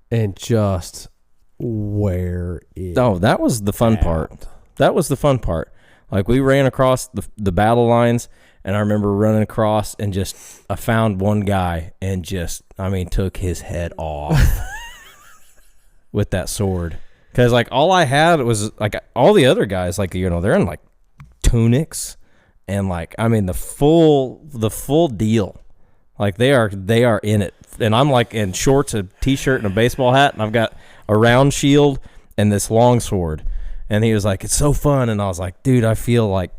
and just wear it. Oh, that was the fun part. That was the fun part. Like we ran across the battle lines, and I remember running across and I found one guy and took his head off with that sword. Because like all I had was like all the other guys, like, you know, they're in like tunics and like, I mean, the full deal. Like they are in it. And I'm like in shorts, a t-shirt, and a baseball hat, and I've got a round shield and this long sword. And he was like, it's so fun. And I was like, dude, I feel like,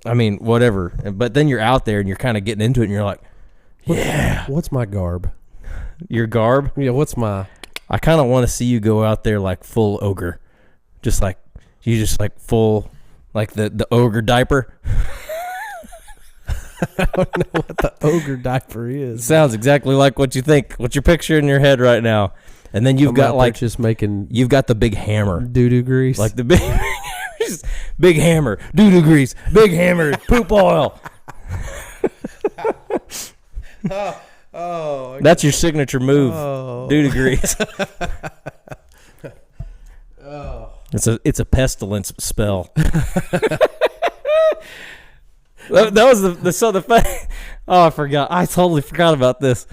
I mean, whatever. But then you're out there and you're kind of getting into it, and you're like, yeah. What's my garb? Your garb? Yeah, what's my... I kind of want to see you go out there like full ogre. Just like, you just like full, like the ogre diaper. I don't know what the ogre diaper is. Sounds exactly like what you think, what you're picturing in your head right now. And then you've got like just making, you've got the big hammer, doo-doo grease, like the big big hammer, doo-doo grease, big hammer, poop oil. That's your signature move, doo-doo grease. It's a pestilence spell. That was the fact. Oh, I forgot. I totally forgot about this.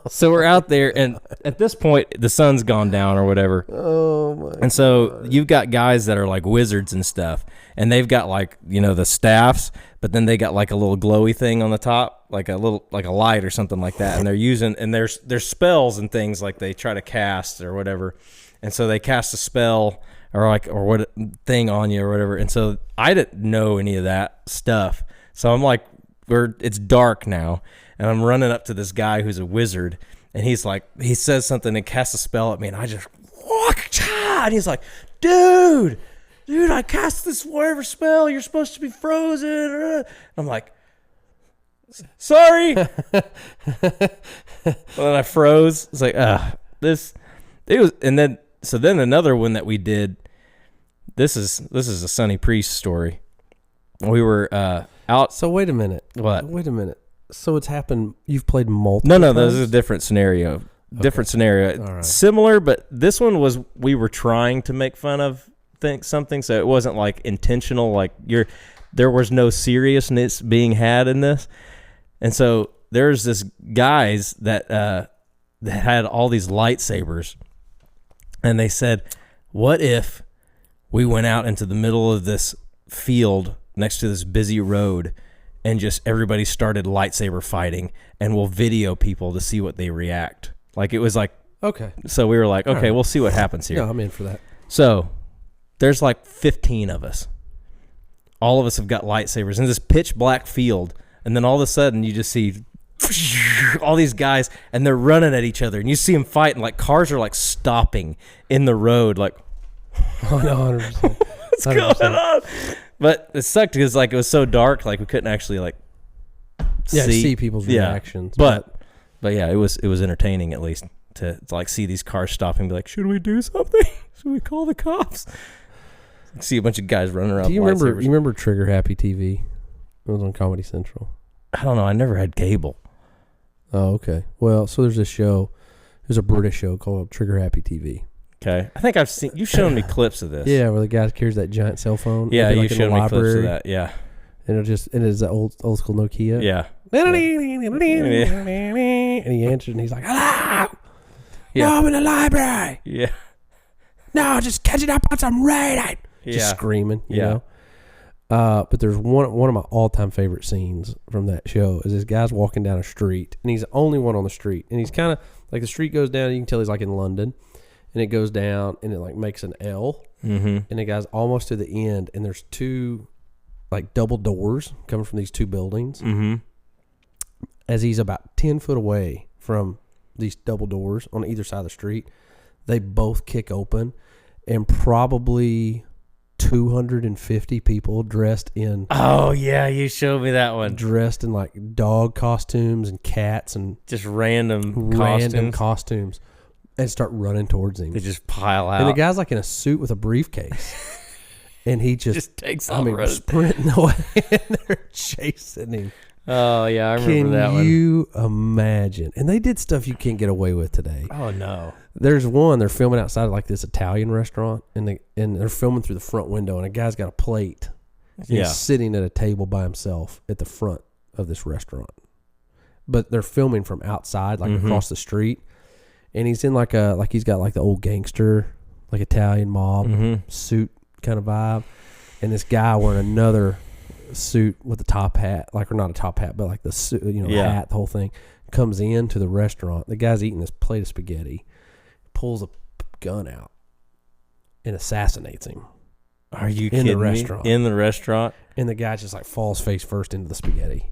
So we're out there, and at this point, the sun's gone down or whatever. Oh my! And so you've got guys that are like wizards and stuff, and they've got like, you know, the staffs, but then they got like a little glowy thing on the top, like a light or something like that, and they're using, and there's spells and things like they try to cast or whatever, and so they cast a spell or what thing on you or whatever, and so I didn't know any of that stuff. So I'm like, it's dark now, and I'm running up to this guy who's a wizard, and he's like, he says something and casts a spell at me, and I just, and he's like, dude, I cast this whatever spell, you're supposed to be frozen. I'm like, sorry. And then I froze. It's like, then another one that we did, this is a Sonny Priest story. We were out. So wait a minute. What? Wait a minute. So it's happened. You've played multiple. No. times? This is a different scenario. Okay. All right. Similar, but this one was we were trying to make fun of something, so it wasn't like intentional. Like there was no seriousness being had in this, and so there's this guys that had all these lightsabers, and they said, "What if we went out into the middle of this field?" Next to this busy road, and just everybody started lightsaber fighting, and we'll video people to see what they react. Like it was like, okay. So we were like, okay, right. We'll see what happens here. No, I'm in for that. So there's like 15 of us. All of us have got lightsabers in this pitch black field, and then all of a sudden you just see all these guys, and they're running at each other, and you see them fighting. Like cars are like stopping in the road, like, oh no, 100%. What's going on? But it sucked because like it was so dark, like we couldn't actually like see people's reactions. But yeah, it was entertaining at least to like see these cars stop and be like, should we do something? Should we call the cops? See a bunch of guys running around. Do you remember Trigger Happy TV? It was on Comedy Central. I don't know. I never had cable. Oh, okay. Well, so there's this show. There's a British show called Trigger Happy TV. Okay. I think I've seen, you've shown me clips of this. Yeah, where the guy carries that giant cell phone. Yeah, like you showed me clips of that. Yeah. And it's that old school Nokia. Yeah. And he answered and he's like, hello. Yeah. No, I'm in the library. Yeah. No, just catching up on some reading. Just screaming, you know. But there's one of my all-time favorite scenes from that show is this guy's walking down a street, and he's the only one on the street. And he's kind of, like the street goes down, you can tell he's like in London. And it goes down, and it like makes an L. Mm-hmm. And the guy's almost to the end, and there's two like double doors coming from these two buildings. Mm-hmm. As he's about 10 foot away from these double doors on either side of the street, they both kick open, and probably 250 people dressed in... Oh, yeah, you showed me that one. Dressed in like dog costumes and cats and... Just random costumes. And start running towards him. They just pile out. And the guy's like in a suit with a briefcase. And he just takes off running. Sprinting away, and they're chasing him. Oh, yeah, I remember that one. Can you imagine? And they did stuff you can't get away with today. Oh, no. There's one, they're filming outside of like this Italian restaurant, and they're filming through the front window, and a guy's got a plate. He's sitting at a table by himself at the front of this restaurant. But they're filming from outside, like across the street. And he's in he's got like the old gangster, like Italian mob suit kind of vibe. And this guy wearing another suit with a top hat, or not a top hat, but like the suit, hat, the whole thing, comes into the restaurant. The guy's eating this plate of spaghetti, pulls a gun out, and assassinates him. Are you kidding me? In the restaurant? And the guy just like falls face first into the spaghetti.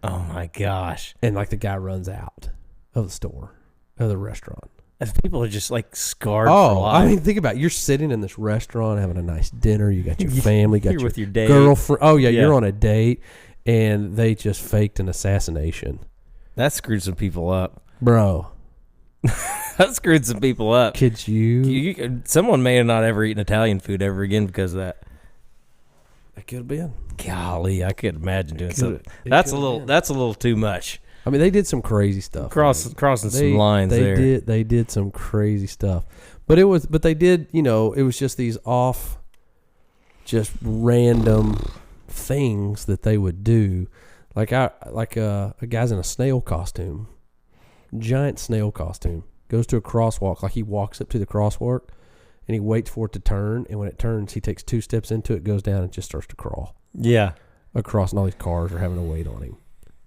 Oh my gosh. And like the guy runs out of the store. Of the restaurant. If people are just like scarred for life. I mean, think about it. You're sitting in this restaurant having a nice dinner. You got your family, you're with your date. Girlfriend. Oh, yeah, you're on a date, and they just faked an assassination. That screwed some people up. Bro. That screwed some people up. Could you? Someone may have not ever eaten Italian food ever again because of that. It could have been. Golly, I could imagine doing something. That's a little too much. I mean, they did some crazy stuff. Crossing some lines there. They did some crazy stuff. But they did, it was just these just random things that they would do. Like a guy's in a snail costume, giant snail costume, goes to a crosswalk. Like he walks up to the crosswalk and he waits for it to turn. And when it turns, he takes 2 steps into it, goes down and just starts to crawl. Yeah. Across, and all these cars are having to wait on him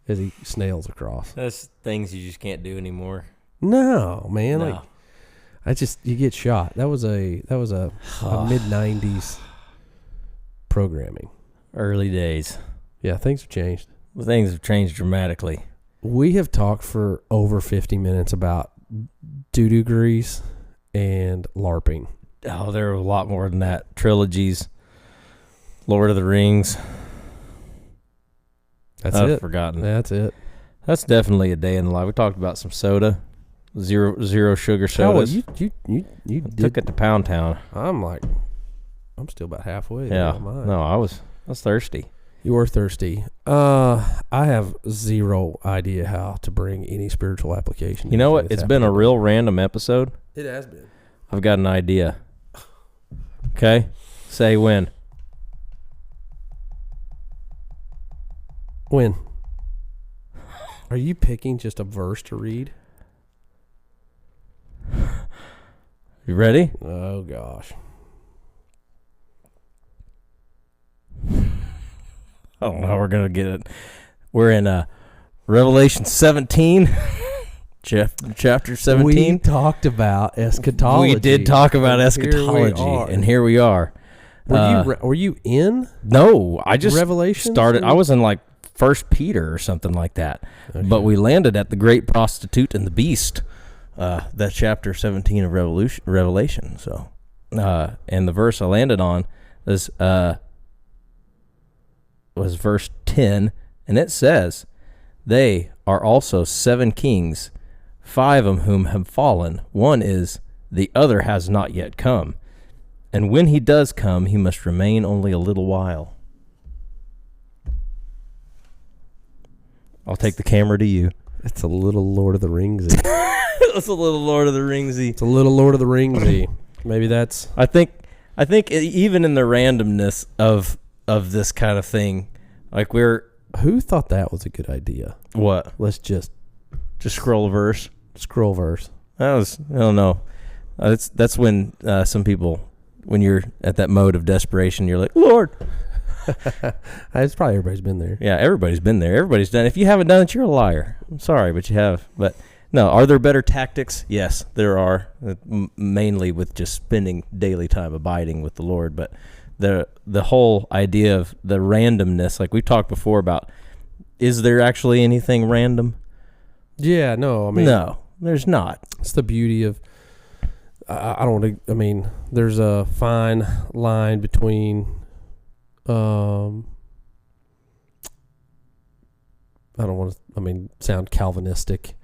as he snails across. That's things you just can't do anymore. No, man. No. You get shot. That was a mid-90s programming. Early days. Yeah, things have changed. Well, things have changed dramatically. We have talked for over 50 minutes about doodoo grease and larping. Oh, there were a lot more than that. Trilogies, Lord of the Rings. I've forgotten. That's it. That's definitely a day in the life. We talked about some soda, zero sugar sodas. Oh, you took it to Pound Town. I'm still about halfway there. Yeah. No, I was thirsty. You were thirsty. I have zero idea how to bring any spiritual application. You know what? It's been a real random episode. It has been. I've got an idea. Okay? Say when. When? Are you picking just a verse to read? You ready? Oh, gosh. I don't know how we're going to get it. We're in Revelation 17, chapter 17. We talked about eschatology. We did talk about eschatology, and here we are. Were you in? No, I just Revelation started. I was in like 1 Peter or something like that. Okay. But we landed at the great prostitute and the beast, that chapter 17 of Revelation. So, and the verse I landed on was verse 10, and it says, "They are also 7 kings, 5 of whom have fallen. One is, the other has not yet come. And when he does come, he must remain only a little while." I'll take the camera to you. It's a little Lord of the Ringsy. It's a little Lord of the Ringsy. It's a little Lord of the Ringsy. Maybe that's. I think even in the randomness of this kind of thing, like who thought that was a good idea? What? Let's just scroll verse. Scroll verse. I don't know. That's when some people, when you're at that mode of desperation, you're like, Lord. It's probably everybody's been there. Yeah, everybody's been there. Everybody's done it. If you haven't done it, you're a liar. I'm sorry, but you have. But no, are there better tactics? Yes, there are. Mainly with just spending daily time abiding with the Lord. But the whole idea of the randomness, like we've talked before about, is there actually anything random? Yeah, no. I mean, no, there's not. It's the beauty of. I don't want to. I mean, there's a fine line between. I don't want to, sound Calvinistic,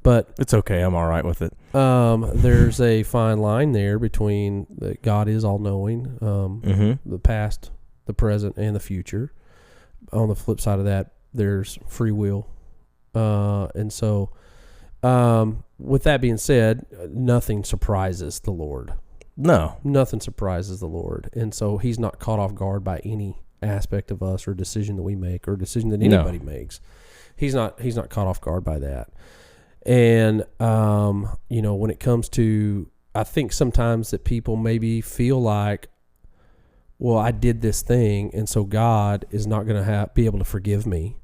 but it's okay. I'm all right with it. There's a fine line there between that God is all knowing, the past, the present, and the future. On the flip side of that, there's free will. And so, with that being said, nothing surprises the Lord. No. Nothing surprises the Lord. And so he's not caught off guard by any aspect of us or decision that we make or decision that anybody makes. He's not caught off guard by that. And, when it comes to, I think sometimes that people maybe feel like, well, I did this thing, and so God is not going to be able to forgive me.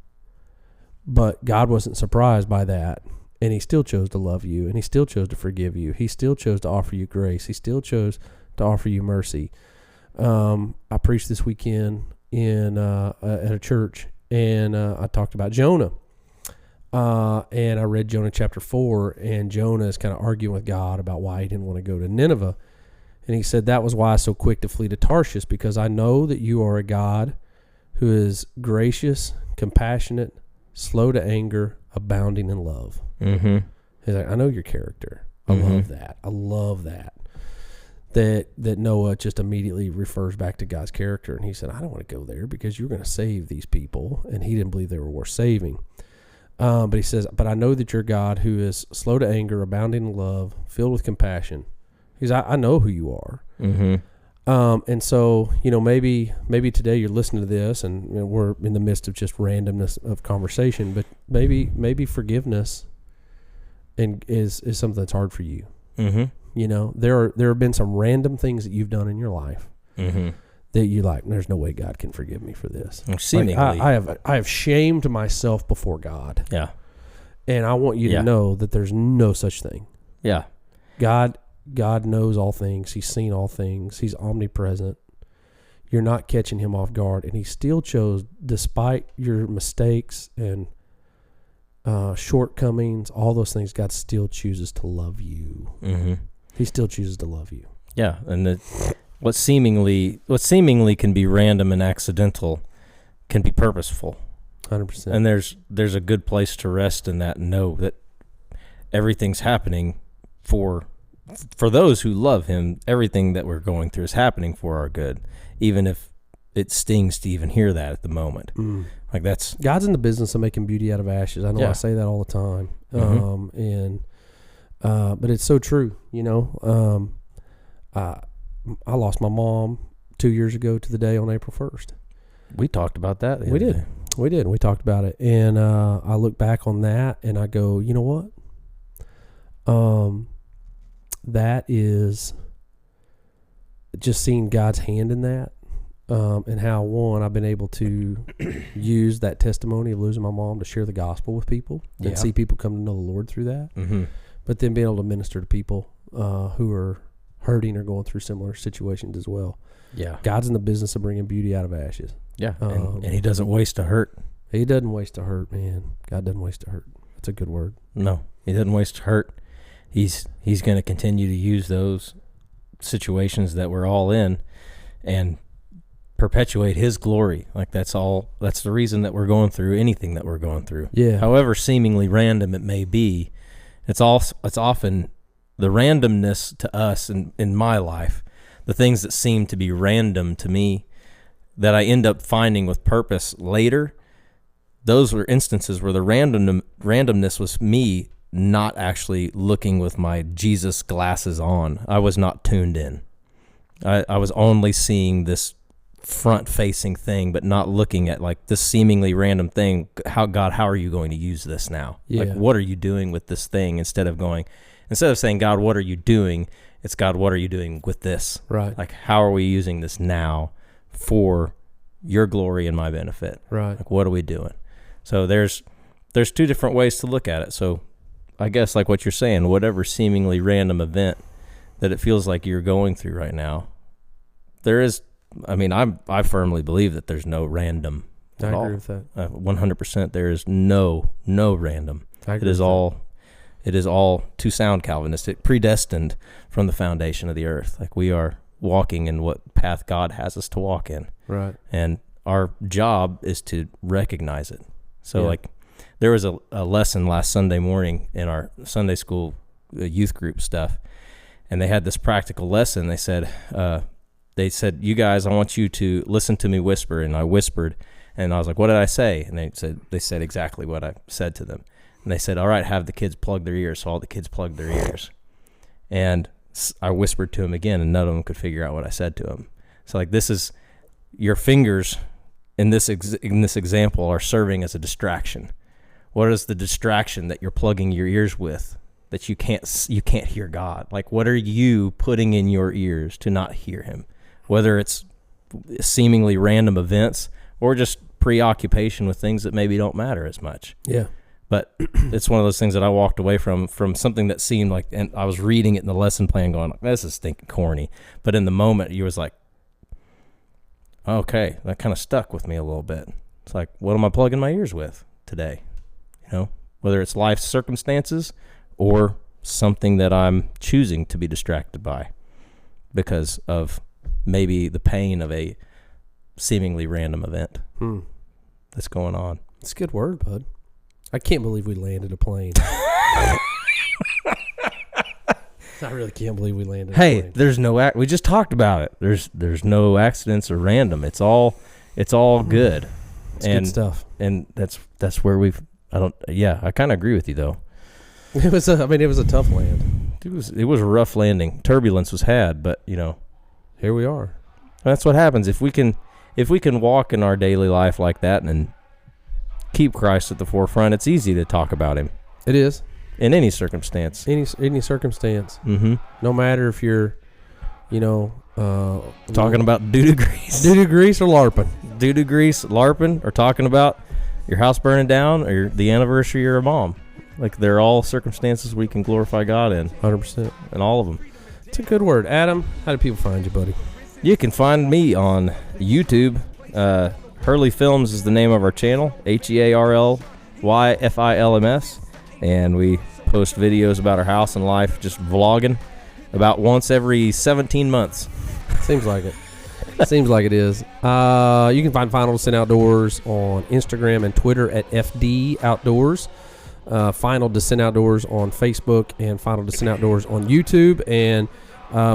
But God wasn't surprised by that. And he still chose to love you, and he still chose to forgive you. He still chose to offer you grace. He still chose to offer you mercy. I preached this weekend at a church, and I talked about Jonah. And I read Jonah chapter 4, and Jonah is kind of arguing with God about why he didn't want to go to Nineveh. And he said, that was why I was so quick to flee to Tarshish, because I know that you are a God who is gracious, compassionate, slow to anger, abounding in love. Mm-hmm. He's like, I know your character. I love that. I love that. That Noah just immediately refers back to God's character. And he said, I don't want to go there because you're going to save these people. And he didn't believe they were worth saving. But he says, but I know that you're God who is slow to anger, abounding in love, filled with compassion. He's, I know who you are. Mm-hmm. And so, maybe today you're listening to this and we're in the midst of just randomness of conversation, but maybe forgiveness is something that's hard for you. Mm-hmm. There have been some random things that you've done in your life that you like, there's no way God can forgive me for this. Seemingly. Like I have shamed myself before God. Yeah. And I want you to know that there's no such thing. Yeah. God knows all things. He's seen all things. He's omnipresent. You're not catching him off guard. And he still chose, despite your mistakes and shortcomings, all those things, God still chooses to love you. Mm-hmm. He still chooses to love you. Yeah. And what seemingly can be random and accidental can be purposeful. 100%. And there's a good place to rest in that and know that everything's happening for those who love him. Everything that we're going through is happening for our good, even if it stings to even hear that at the moment. Like that's God's in the business of making beauty out of ashes. I know I say that all the time. But it's so true. I lost my mom 2 years ago to the day on April 1st. We talked about that. We did. We talked about it. And I look back on that and I go, you know what? That is just seeing God's hand in that, and how, one, I've been able to use that testimony of losing my mom to share the gospel with people and see people come to know the Lord through that. Mm-hmm. But then being able to minister to people who are hurting or going through similar situations as well. Yeah, God's in the business of bringing beauty out of ashes. Yeah, and he doesn't waste a hurt. He doesn't waste a hurt, man. God doesn't waste a hurt. That's a good word. No, he doesn't waste a hurt. He's going to continue to use those situations that we're all in and perpetuate his glory. Like that's the reason that we're going through anything that we're going through. Yeah. However seemingly random it may be, it's often the randomness to us in my life, the things that seem to be random to me that I end up finding with purpose later, those were instances where the randomness was me not actually looking with my Jesus glasses on. I was not tuned in. I was only seeing this front-facing thing, but not looking at like this seemingly random thing. How are you going to use this now? Yeah. Like, what are you doing with this thing? Instead of saying, God, what are you doing? It's God, what are you doing with this? Right. Like, how are we using this now for your glory and my benefit? Right. Like, what are we doing? So there's two different ways to look at it. So I guess like what you're saying, whatever seemingly random event that it feels like you're going through right now, there is. I mean, I firmly believe that there's no random. I agree with that. 100%. There is no random. It is all, to sound Calvinistic, predestined from the foundation of the earth. Like, we are walking in what path God has us to walk in. Right. And our job is to recognize it. So like, there was a lesson last Sunday morning in our Sunday school youth group stuff, and they had this practical lesson. They said, you guys, I want you to listen to me whisper. And I whispered, and I was like, what did I say? And they said exactly what I said to them. And they said, all right, have the kids plug their ears. So all the kids plugged their ears. And I whispered to them again, and none of them could figure out what I said to them. So like, this is, your fingers in this example are serving as a distraction. What is the distraction that you're plugging your ears with that you can't hear God? Like, what are you putting in your ears to not hear him? Whether it's seemingly random events or just preoccupation with things that maybe don't matter as much. Yeah. But it's one of those things that I walked away from something that seemed like, and I was reading it in the lesson plan going, this is stinking corny. But in the moment, you was like, okay, that kind of stuck with me a little bit. It's like, what am I plugging my ears with today? You know, whether it's life circumstances or something that I'm choosing to be distracted by because of maybe the pain of a seemingly random event that's going on. It's a good word, bud. I can't believe we landed a plane. I really can't believe we landed a plane. Hey, there's no we just talked about it. There's no accidents or random. It's all good. It's good stuff. And that's where I kind of agree with you though. It was a tough land. It was a rough landing. Turbulence was had, but here we are. That's what happens if we can walk in our daily life like that and keep Christ at the forefront. It's easy to talk about him. It is in any circumstance. Any circumstance. Mm-hmm. No matter if you're, talking about doodoo grease or larping. Doodoo grease, larping, or talking about your house burning down or the anniversary of your mom. Like, they're all circumstances we can glorify God in. 100%. In all of them. It's a good word. Adam, how do people find you, buddy? You can find me on YouTube. Hurley Films is the name of our channel. HEARLYFILMS. And we post videos about our house and life, just vlogging about once every 17 months. Seems like it. Seems like it is. You can find Final Descent Outdoors on Instagram and Twitter at FD Outdoors. Final Descent Outdoors on Facebook and Final Descent Outdoors on YouTube. And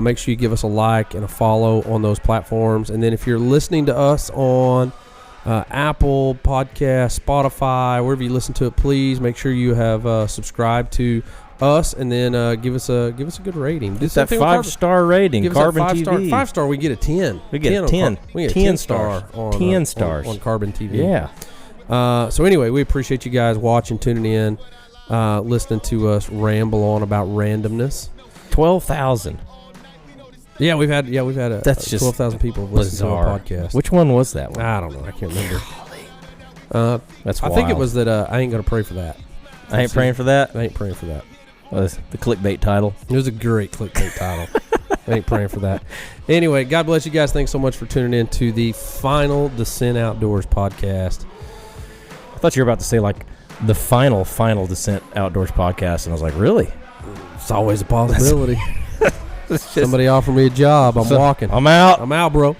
make sure you give us a like and a follow on those platforms. And then if you're listening to us on Apple Podcast, Spotify, wherever you listen to it, please make sure you have subscribed to us, and then give us a good rating. Get that 5-star rating. Give Carbon us that 5 TV. Star. 5 star, we get a 10. We get 10. We get 10 stars on 10 stars on Carbon TV. Yeah. So anyway, we appreciate you guys watching, tuning in, listening to us ramble on about randomness. 12,000. Yeah, we've had that's just 12,000 people listen to our podcast. Which one was that one? I don't know. I can't remember. That's wild. I think it was that I ain't gonna pray for that. I ain't praying for that. I ain't praying for that. Was the clickbait title? It was a great clickbait title. I ain't praying for that. Anyway, God bless you guys. Thanks so much for tuning in to the Final Descent Outdoors podcast. I thought you were about to say like the final Descent Outdoors podcast, and I was like, really? It's always a possibility. Somebody offered me a job. I'm walking. I'm out. I'm out, bro.